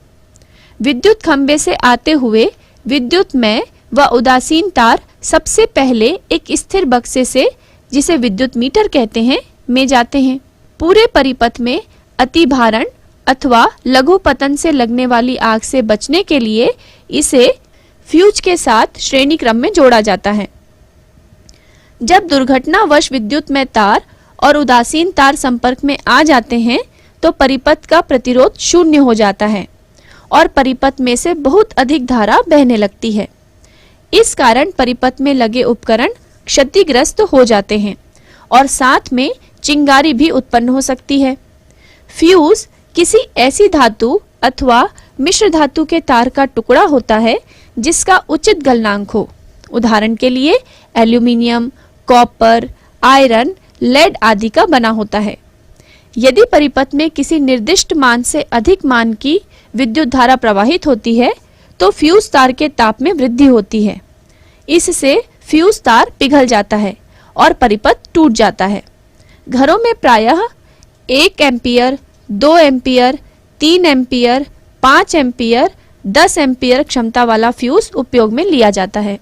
विद्युत खंभे से आते हुए विद्युतमय व उदासीन तार सबसे पहले एक स्थिर बक्से से, जिसे विद्युत मीटर कहते हैं, में जाते हैं। पूरे परिपथ में अतिभारण अथवा लघु पतन से लगने वाली आग से बचने के लिए इसे फ्यूज के साथ श्रेणी क्रम में जोड़ा जाता है। जब दुर्घटनावश विद्युतमय तार और उदासीन तार संपर्क में आ जाते हैं तो परिपथ का प्रतिरोध शून्य हो जाता है और परिपथ में से बहुत अधिक धारा बहने लगती है। इस कारण परिपथ में लगे उपकरण क्षतिग्रस्त हो जाते हैं और साथ में चिंगारी भी उत्पन्न हो सकती है। फ्यूज किसी ऐसी धातु अथवा मिश्र धातु के तार का टुकड़ा होता है जिसका उचित गलनांक हो। उदाहरण के लिए एल्यूमिनियम, कॉपर, आयरन, लेड आदि का बना होता है। यदि परिपथ में किसी निर्दिष्ट मान से अधिक मान की विद्युत धारा प्रवाहित होती है तो फ्यूज तार के ताप में वृद्धि होती है। इससे फ्यूज तार पिघल जाता है और परिपथ टूट जाता है। घरों में प्रायः 1 ampere, 2 ampere, 3 ampere, 5 ampere, 10 ampere क्षमता वाला फ्यूज उपयोग में लिया जाता है।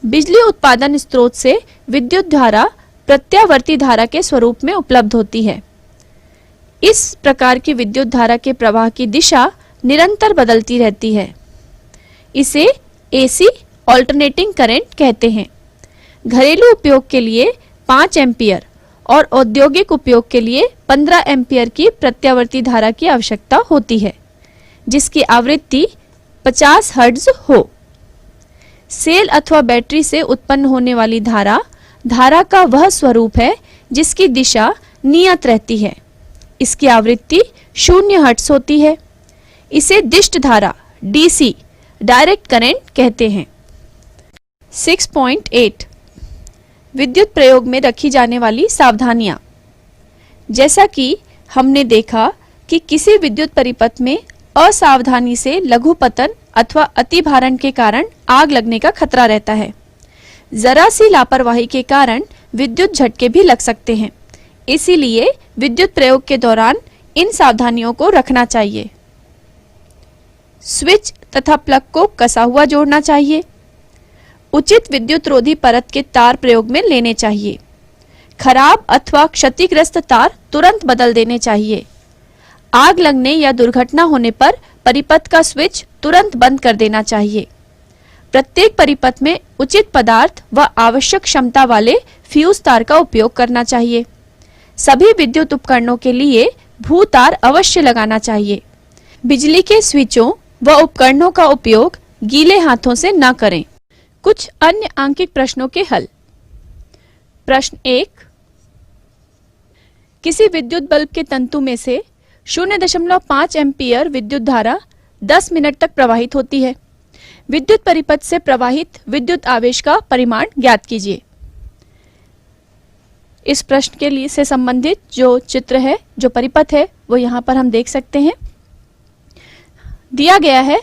बिजली उत्पादन स्रोत से विद्युत धारा प्रत्यावर्ती धारा के स्वरूप में उपलब्ध होती है। इस प्रकार की विद्युत धारा के प्रवाह की दिशा निरंतर बदलती रहती है। इसे एसी ऑल्टरनेटिंग करंट कहते हैं। घरेलू उपयोग के लिए 5 एम्पियर और औद्योगिक उपयोग के लिए 15 एम्पियर की प्रत्यावर्ती धारा की आवश्यकता होती है, जिसकी आवृत्ति 50 हर्ट्ज हो। सेल अथवा बैटरी से उत्पन्न होने वाली धारा का वह स्वरूप है जिसकी दिशा नियत रहती है। इसकी आवृत्ति 0 हर्ट्ज होती है। इसे दिष्ट धारा डीसी डायरेक्ट करंट कहते हैं। 6.8 विद्युत प्रयोग में रखी जाने वाली सावधानियां। जैसा कि हमने देखा कि किसी विद्युत परिपथ में असावधानी से लघु पतन अथवा अतिभारण के कारण आग लगने का खतरा रहता है। जरा सी लापरवाही के कारण विद्युत झटके भी लग सकते हैं। इसीलिए विद्युत प्रयोग के दौरान इन सावधानियों को रखना चाहिए। स्विच तथा प्लग को कसा हुआ जोड़ना चाहिए। उचित विद्युत रोधी परत के तार प्रयोग में लेने चाहिए। खराब अथवा क्षतिग्रस्त तार तुरंत बदल देने चाहिए। आग लगने या दुर्घटना होने पर परिपथ का स्विच तुरंत बंद कर देना चाहिए। प्रत्येक परिपथ में उचित पदार्थ व आवश्यक क्षमता वाले फ्यूज तार का उपयोग करना चाहिए। सभी विद्युत उपकरणों के लिए भू तार अवश्य लगाना चाहिए। बिजली के स्विचों व उपकरणों का उपयोग गीले हाथों से न करें। कुछ अन्य आंकिक प्रश्नों के हल। प्रश्न 1, किसी विद्युत बल्ब के तंतु में से 0.5 एम्पियर विद्युत धारा 10 मिनट तक प्रवाहित होती है। विद्युत परिपथ से प्रवाहित विद्युत आवेश का परिमाण ज्ञात कीजिए। इस प्रश्न के लिए से संबंधित जो चित्र है, जो परिपथ है, वो यहाँ पर हम देख सकते हैं। दिया गया है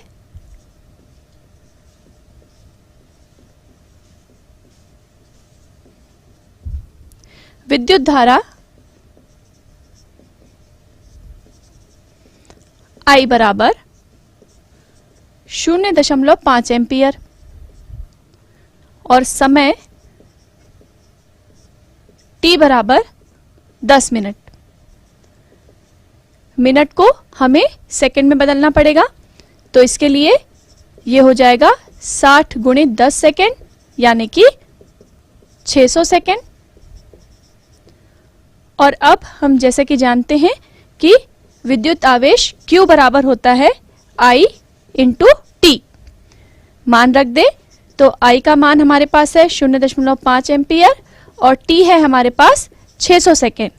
विद्युत धारा I बराबर 0.5 एम्पियर और समय t बराबर 10 मिनट। मिनट को हमें सेकंड में बदलना पड़ेगा, तो इसके लिए ये हो जाएगा 60 गुणित 10 सेकंड यानी कि 600 सेकंड। और अब हम जैसे कि जानते हैं कि विद्युत आवेश Q बराबर होता है I इंटू T। मान रख दे तो I का मान हमारे पास है 0.5 एम्पियर और T है हमारे पास 600 सेकेंड,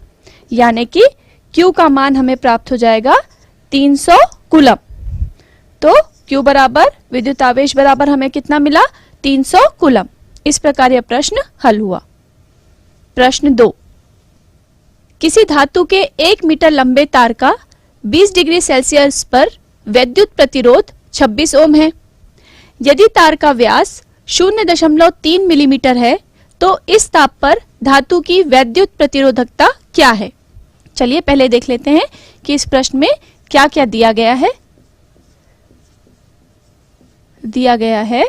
यानी कि Q का मान हमें प्राप्त हो जाएगा 300 कूलम। तो Q बराबर विद्युत आवेश बराबर हमें कितना मिला? 300 कूलम। इस प्रकार यह प्रश्न हल हुआ। प्रश्न 2, किसी धातु के 1 मीटर लंबे तार का 20 डिग्री सेल्सियस पर वैद्युत प्रतिरोध 26 ओम है। यदि तार का व्यास 0.3 मिलीमीटर है तो इस ताप पर धातु की वैद्युत प्रतिरोधकता क्या है? चलिए पहले देख लेते हैं कि इस प्रश्न में क्या क्या दिया गया है। दिया गया है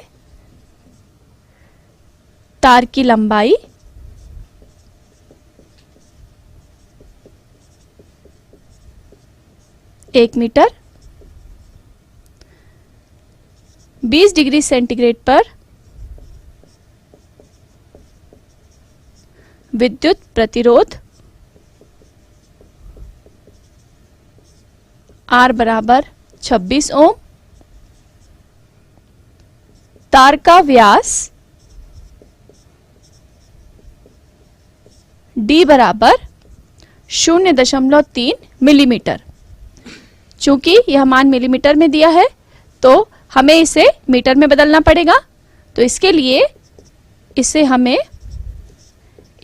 तार की लंबाई, एक मीटर, 20 डिग्री सेंटीग्रेड पर विद्युत प्रतिरोध R बराबर 26 ओम, तार का व्यास D बराबर 0.3 मिलीमीटर। चूंकि यह मान मिलीमीटर में दिया है तो हमें इसे मीटर में बदलना पड़ेगा, तो इसके लिए इसे हमें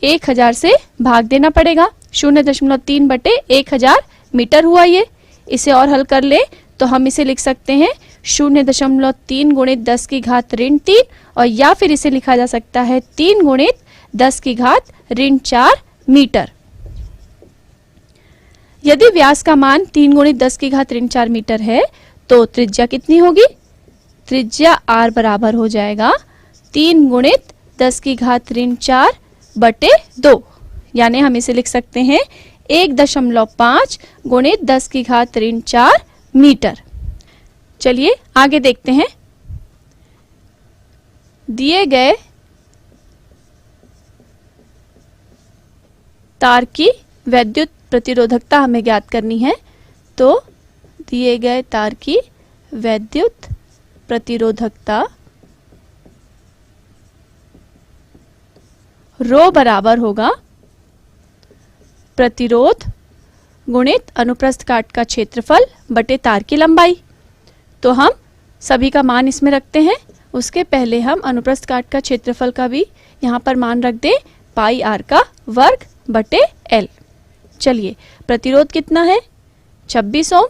1000 से भाग देना पड़ेगा। 0.3 बटे 1000 मीटर हुआ ये। इसे और हल कर ले तो हम इसे लिख सकते हैं 0.3 गुणित 10 की घात ऋण 3, और या फिर इसे लिखा जा सकता है 3 गुणित 10 की घात ऋण 4 मीटर। यदि व्यास का मान 3 गुणित 10 की घात ऋण 4 मीटर है तो त्रिज्या कितनी होगी? त्रिज्या r बराबर हो जाएगा 3 गुणित 10 की घात ऋण 4 बटे 2, यानी हम इसे लिख सकते हैं 1.5 गुणित 10 की घात ऋण 4 मीटर। चलिए आगे देखते हैं। दिए गए तार की वैद्युत प्रतिरोधकता हमें ज्ञात करनी है, तो दिए गए तार की वैद्युत प्रतिरोधकता रो बराबर होगा प्रतिरोध गुणित अनुप्रस्थ काट का क्षेत्रफल बटे तार की लंबाई। तो हम सभी का मान इसमें रखते हैं। उसके पहले हम अनुप्रस्थ काट का क्षेत्रफल का भी यहाँ पर मान रख दें, पाई आर का वर्ग बटे एल। चलिए प्रतिरोध कितना है? 26 ओम।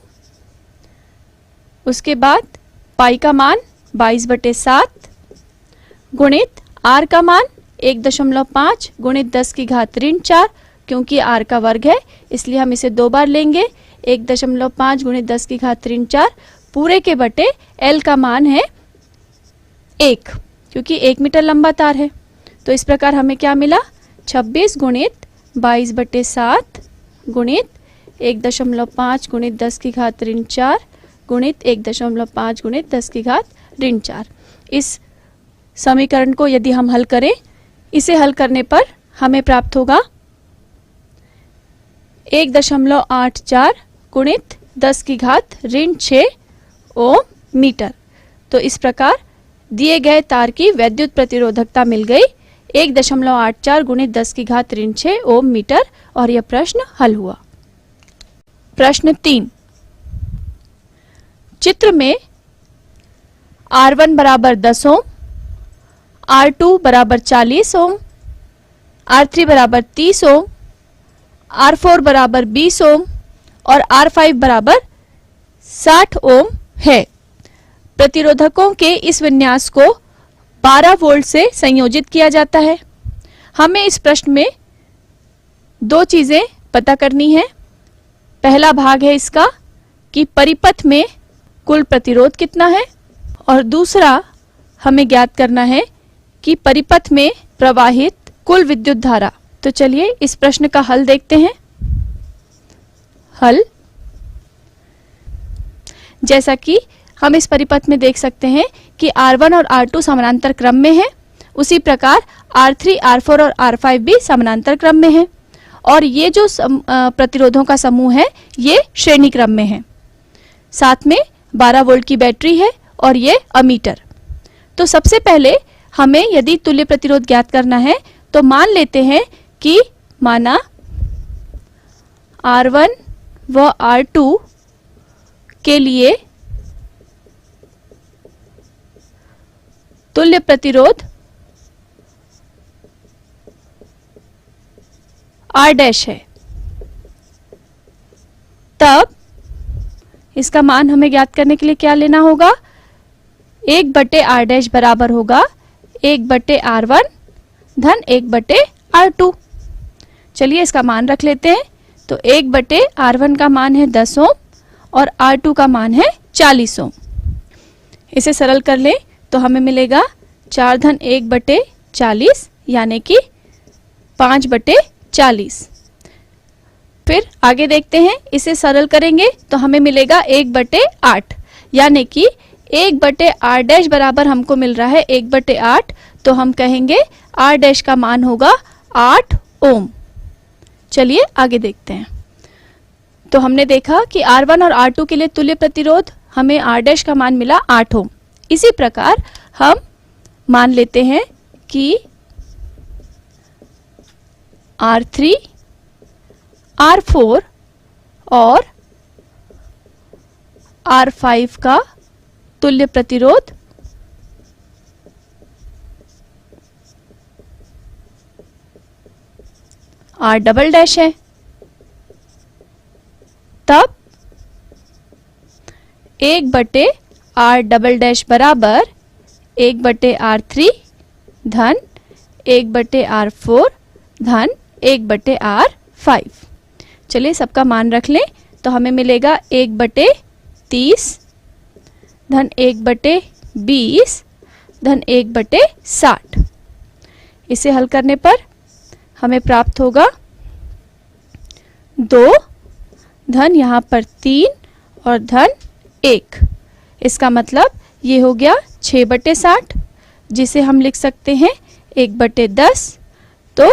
उसके बाद पाई का मान 22/7 गुणित आर का मान 1.5 गुणित 10 की घात ऋण 4, क्योंकि आर का वर्ग है इसलिए हम इसे 2 बार लेंगे। 1.5 गुणित 10 की घात ऋण 4 पूरे के बटे एल का मान है 1, क्योंकि 1 मीटर लंबा तार है। तो इस प्रकार हमें क्या मिला? 26 गुणित 22/7 गुणित 1.5 गुणित 10 की घात ऋण 4 गुणित 1.5 गुणित 10 की घात ऋण 4। इस समीकरण को यदि हम हल करें, इसे हल करने पर हमें प्राप्त होगा 1.84 गुणित 10 की घात ऋण 6 ओम मीटर। तो इस प्रकार दिए गए तार की वैद्युत प्रतिरोधकता मिल गई 1.84 गुणित 10 की घात ऋण 6 ओम मीटर, और यह प्रश्न हल हुआ। प्रश्न 3। चित्र में R1 बराबर 10 ओम, R2 बराबर 40 ओम, R3 बराबर 30 ओम, R4 बराबर 20 ओम और R5 बराबर 60 ओम है। प्रतिरोधकों के इस विन्यास को 12 वोल्ट से संयोजित किया जाता है। हमें इस प्रश्न में 2 चीजें पता करनी है। पहला भाग है इसका कि परिपथ में कुल प्रतिरोध कितना है, और दूसरा हमें ज्ञात करना है कि परिपथ में प्रवाहित कुल विद्युत धारा। तो चलिए इस प्रश्न का हल देखते हैं। हल, जैसा कि हम इस परिपथ में देख सकते हैं कि R1 और R2 समानांतर क्रम में है, उसी प्रकार R3, R4 और R5 भी समानांतर क्रम में है, और ये जो प्रतिरोधों का समूह है ये श्रेणी क्रम में है। साथ में 12 वोल्ट की बैटरी है और ये अमीटर। तो सबसे पहले हमें यदि तुल्य प्रतिरोध ज्ञात करना है तो मान लेते हैं कि माना R1 व R2 के लिए तुल्य प्रतिरोध R डैश है, तब इसका मान हमें ज्ञात करने के लिए क्या लेना होगा? 1/R डैश बराबर होगा 1/R1 धन 1/R2। चलिए इसका मान रख लेते हैं। तो 1/R1 का मान है 10 ओम और R2 का मान है 40 ओम। इसे सरल कर लें तो हमें मिलेगा 4 धन 1/40 यानी कि 5/40। फिर आगे देखते हैं, इसे सरल करेंगे तो हमें मिलेगा 1/8 यानी कि 1/R डैश बराबर हमको मिल रहा है 1/8, तो हम कहेंगे R डैश का मान होगा 8 ओम। चलिए आगे देखते हैं। तो हमने देखा कि R1 और R2 के लिए तुल्य प्रतिरोध हमें R डैश का मान मिला 8 ओम। इसी प्रकार हम मान लेते हैं कि R3, R4 और R5 का तुल्य प्रतिरोध R डबल डैश है। तब 1/r" बराबर 1/r3 धन 1/r4 धन 1/r5। चलिए सबका मान रख लें तो हमें मिलेगा 1/30 धन 1/20 धन 1/60। इसे हल करने पर हमें प्राप्त होगा 2 धन यहाँ पर 3 और धन 1। इसका मतलब ये हो गया 6/60, जिसे हम लिख सकते हैं 1/10। तो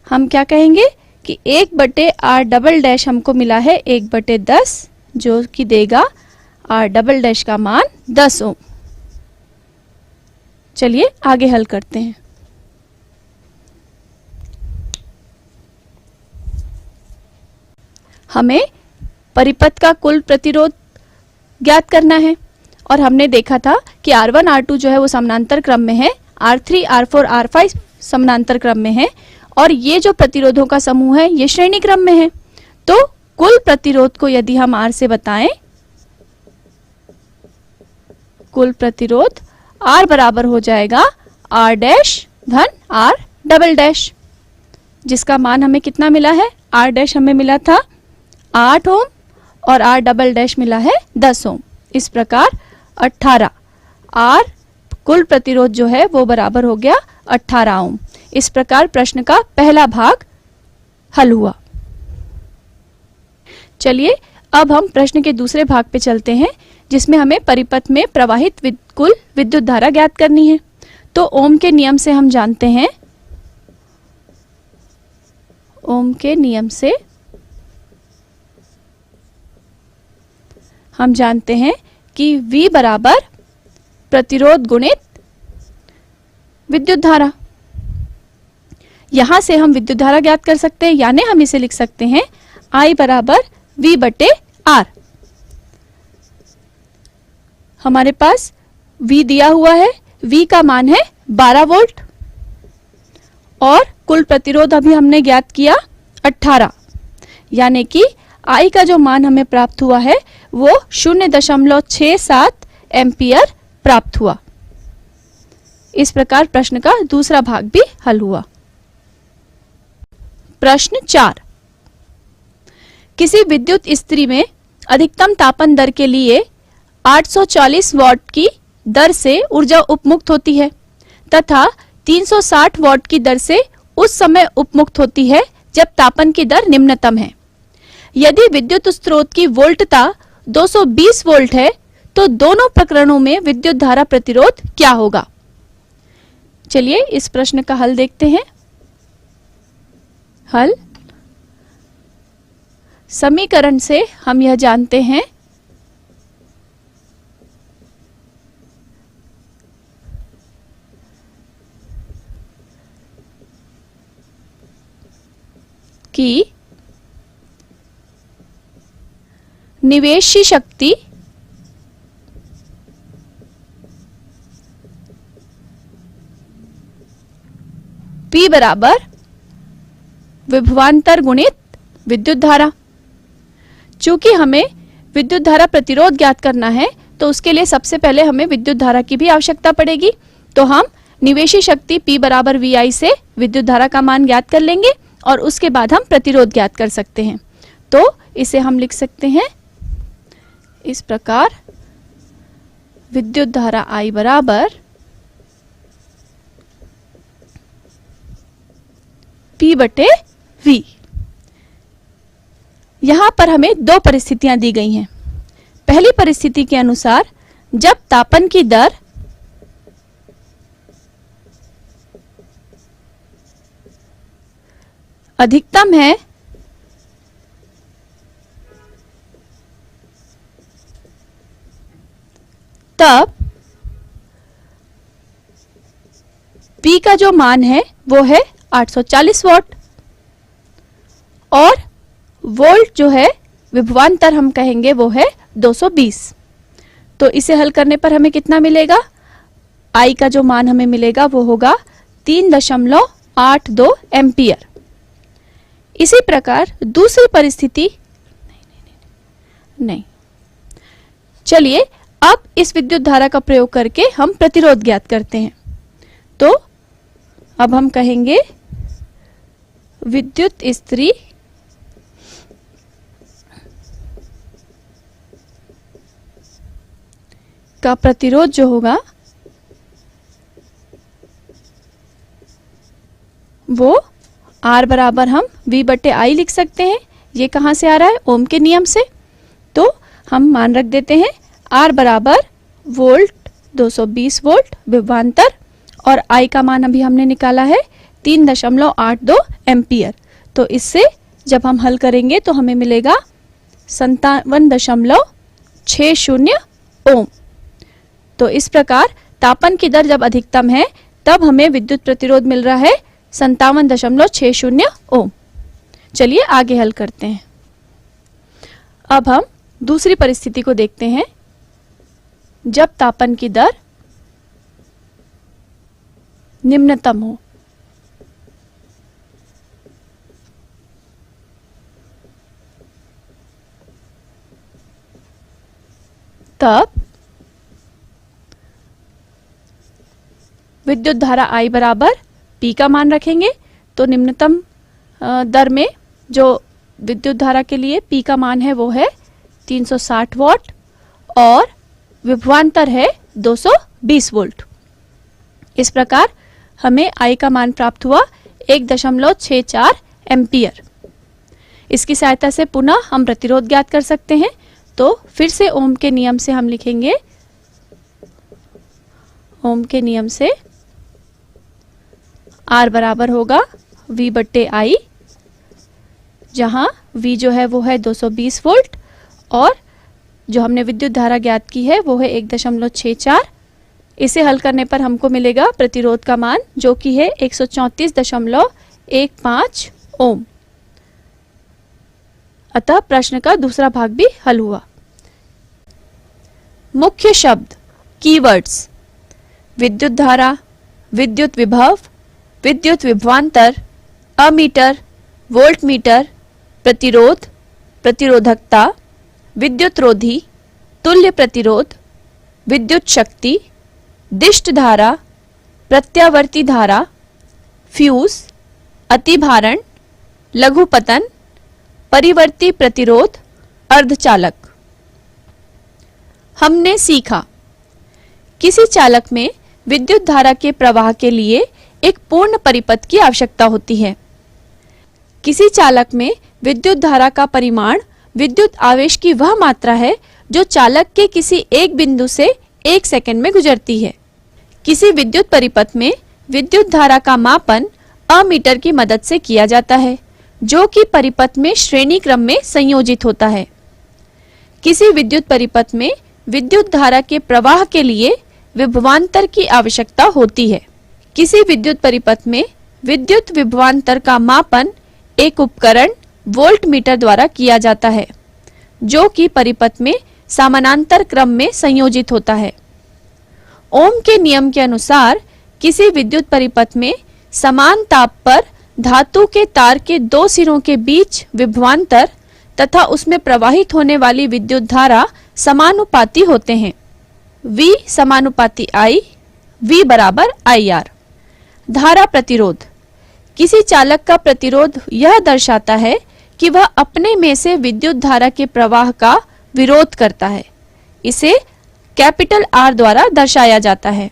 हम क्या कहेंगे कि 1/r" हमको मिला है 1/10, जो कि देगा r" का मान 10 ओम। चलिए आगे हल करते हैं। हमें परिपथ का कुल प्रतिरोध ज्ञात करना है और हमने देखा था कि R1 R2 जो है वो समानांतर क्रम में है, R3 R4 R5 समानांतर क्रम में है और ये जो प्रतिरोधों का समूह है ये श्रेणी क्रम में है। तो कुल प्रतिरोध को यदि हम R से बताएं, कुल प्रतिरोध R बराबर हो जाएगा R डैश धन R", जिसका मान हमें कितना मिला है, R डैश हमें मिला था 8 ओम और R" मिला है 10 ओम। इस प्रकार 18 R कुल प्रतिरोध जो है वो बराबर हो गया 18 ओम। इस प्रकार प्रश्न का पहला भाग हल हुआ। चलिए अब हम प्रश्न के दूसरे भाग पे चलते हैं, जिसमें हमें परिपथ में प्रवाहित कुल विद्युत धारा ज्ञात करनी है। तो ओम के नियम से हम जानते हैं, ओम के नियम से हम जानते हैं कि V बराबर प्रतिरोध गुणित विद्युत धारा। यहां से हम विद्युत धारा ज्ञात कर सकते हैं, यानी हम इसे लिख सकते हैं I बराबर V/R। हमारे पास V दिया हुआ है, V का मान है 12 वोल्ट और कुल प्रतिरोध अभी हमने ज्ञात किया 18, यानी कि I का जो मान हमें प्राप्त हुआ है वो 0.67 एम्पियर प्राप्त हुआ। इस प्रकार प्रश्न का दूसरा भाग भी हल हुआ। प्रश्न 4, किसी विद्युत इस्त्री में अधिकतम तापन दर के लिए 840 वाट की दर से ऊर्जा उपमुक्त होती है तथा 360 वाट की दर से उस समय उपमुक्त होती है जब तापन की दर निम्नतम है। यदि विद्युत स्रोत की वोल्टता 220 वोल्ट है तो दोनों प्रकरणों में विद्युत धारा प्रतिरोध क्या होगा। चलिए इस प्रश्न का हल देखते हैं। हल समीकरण से हम यह जानते हैं कि निवेशी शक्ति P बराबर विभवांतर गुणित विद्युत धारा। चूंकि हमें विद्युत धारा प्रतिरोध ज्ञात करना है तो उसके लिए सबसे पहले हमें विद्युत धारा की भी आवश्यकता पड़ेगी। तो हम निवेशी शक्ति P बराबर VI से विद्युत धारा का मान ज्ञात कर लेंगे और उसके बाद हम प्रतिरोध ज्ञात कर सकते हैं। तो इसे हम लिख सकते हैं इस प्रकार, विद्युत धारा I बराबर P/V। यहां पर हमें दो परिस्थितियां दी गई हैं। पहली परिस्थिति के अनुसार जब तापन की दर अधिकतम है तब P का जो मान है वो है 840 वाट और वोल्ट जो है विभवांतर हम कहेंगे वो है 220। तो इसे हल करने पर हमें कितना मिलेगा, I का जो मान हमें मिलेगा वो होगा 3.82 एम्पियर। इसी प्रकार दूसरी परिस्थिति नहीं। चलिए अब इस विद्युत धारा का प्रयोग करके हम प्रतिरोध ज्ञात करते हैं। तो अब हम कहेंगे विद्युत इस्त्री का प्रतिरोध जो होगा वो R बराबर हम V बटे I लिख सकते हैं। ये कहाँ से आ रहा है? ओम के नियम से। तो हम मान रख देते हैं R बराबर वोल्ट 220 वोल्ट विभवांतर और I का मान अभी हमने निकाला है 3.82 एम्पियर। तो इससे जब हम हल करेंगे तो हमें मिलेगा 57.60 ओम। तो इस प्रकार तापन की दर जब अधिकतम है तब हमें विद्युत प्रतिरोध मिल रहा है 57.60 ओम। चलिए आगे हल करते हैं। अब हम दूसरी परिस्थिति को देखते हैं। जब तापन की दर निम्नतम हो, तब विद्युत धारा I बराबर P का मान रखेंगे। तो निम्नतम दर में जो विद्युत धारा के लिए P का मान है वो है 360 वॉट और विभवांतर है 220 वोल्ट। इस प्रकार हमें I का मान प्राप्त हुआ 1.64 एम्पियर। इसकी सहायता से पुनः हम प्रतिरोध ज्ञात कर सकते हैं। तो फिर से ओम के नियम से हम लिखेंगे, ओम के नियम से R बराबर होगा V बट्टे I, जहां V जो है वो है 220 वोल्ट और जो हमने विद्युत धारा ज्ञात की है वो है 1.64। इसे हल करने पर हमको मिलेगा प्रतिरोध का मान जो कि है 134.15 ओम। अतः प्रश्न का दूसरा भाग भी हल हुआ। मुख्य शब्द कीवर्ड्स: विद्युत धारा, विद्युत विभव, विद्युत विभवांतर, अमीटर, वोल्टमीटर, प्रतिरोध, प्रतिरोधकता, विद्युत रोधी, तुल्य प्रतिरोध, विद्युत शक्ति, दिष्ट धारा, प्रत्यावर्ती धारा, फ्यूज, अतिभारण, लघुपतन, परिवर्ती प्रतिरोध, अर्धचालक। हमने सीखा किसी चालक में विद्युत धारा के प्रवाह के लिए एक पूर्ण परिपथ की आवश्यकता होती है। किसी चालक में विद्युत धारा का परिमाण विद्युत आवेश की वह मात्रा है जो चालक के किसी एक बिंदु से 1 सेकंड में गुजरती है। किसी विद्युत परिपथ में विद्युत धारा का मापन अमीटर की मदद से किया जाता है जो कि परिपथ में श्रेणी क्रम में संयोजित होता है। किसी विद्युत परिपथ में विद्युत धारा के प्रवाह के लिए विभवांतर की आवश्यकता होती है। किसी विद्युत परिपथ में विद्युत विभवांतर का मापन एक उपकरण वोल्टमीटर द्वारा किया जाता है जो कि परिपथ में समानांतर क्रम में संयोजित होता है। ओम के नियम के अनुसार किसी विद्युत परिपथ में समान ताप पर धातु के तार के दो सिरों के बीच विभवांतर तथा उसमें प्रवाहित होने वाली विद्युत धारा समानुपाती होते हैं। V समानुपाती I, V बराबर IR। धारा प्रतिरोध: किसी चालक का प्रतिरोध यह दर्शाता है कि वह अपने में से विद्युत धारा के प्रवाह का विरोध करता है। इसे कैपिटल R द्वारा दर्शाया जाता है।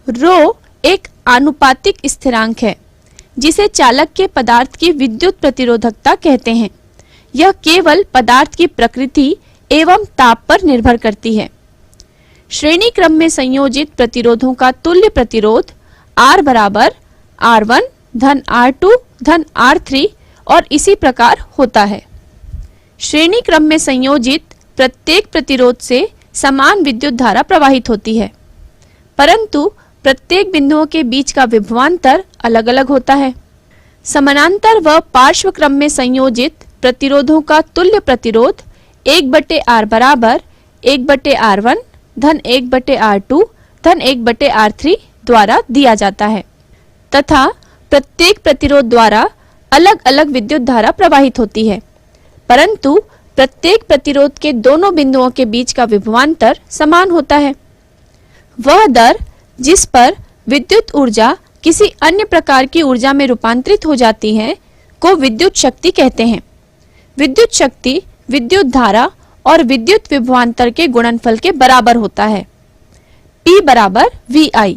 रो एक आनुपातिक स्थिरांक है जिसे चालक के पदार्थ की विद्युत प्रतिरोधकता कहते हैं। यह केवल पदार्थ की प्रकृति एवं ताप पर निर्भर करती है। श्रेणी क्रम में संयोजित प्रतिरोधों का तुल्य प्रतिरोध R बराबर R1 धन R2 धन R3 और इसी प्रकार होता है। श्रेणी क्रम में संयोजित प्रत्येक प्रतिरोध से समान विद्युत धारा प्रवाहित होती है, परंतु प्रत्येक बिंदुओं के बीच का विभवांतर अलग अलग होता है। समानांतर व पार्श्व क्रम में संयोजित प्रतिरोधों का तुल्य प्रतिरोध 1/R बराबर 1/R1 धन 1/R2 धन 1/R3 द्वारा दिया जाता है तथा प्रत्येक प्रतिरोध द्वारा अलग अलग विद्युत धारा प्रवाहित होती है, परंतु प्रत्येक प्रतिरोध के दोनों बिंदुओं के बीच का विभवांतर समान होता है। वह दर जिस पर विद्युत ऊर्जा किसी अन्य प्रकार की ऊर्जा में रूपांतरित हो जाती है को विद्युत शक्ति कहते हैं। विद्युत शक्ति विद्युत धारा और विद्युत विभवांतर के गुणनफल के बराबर होता है। P बराबर VI।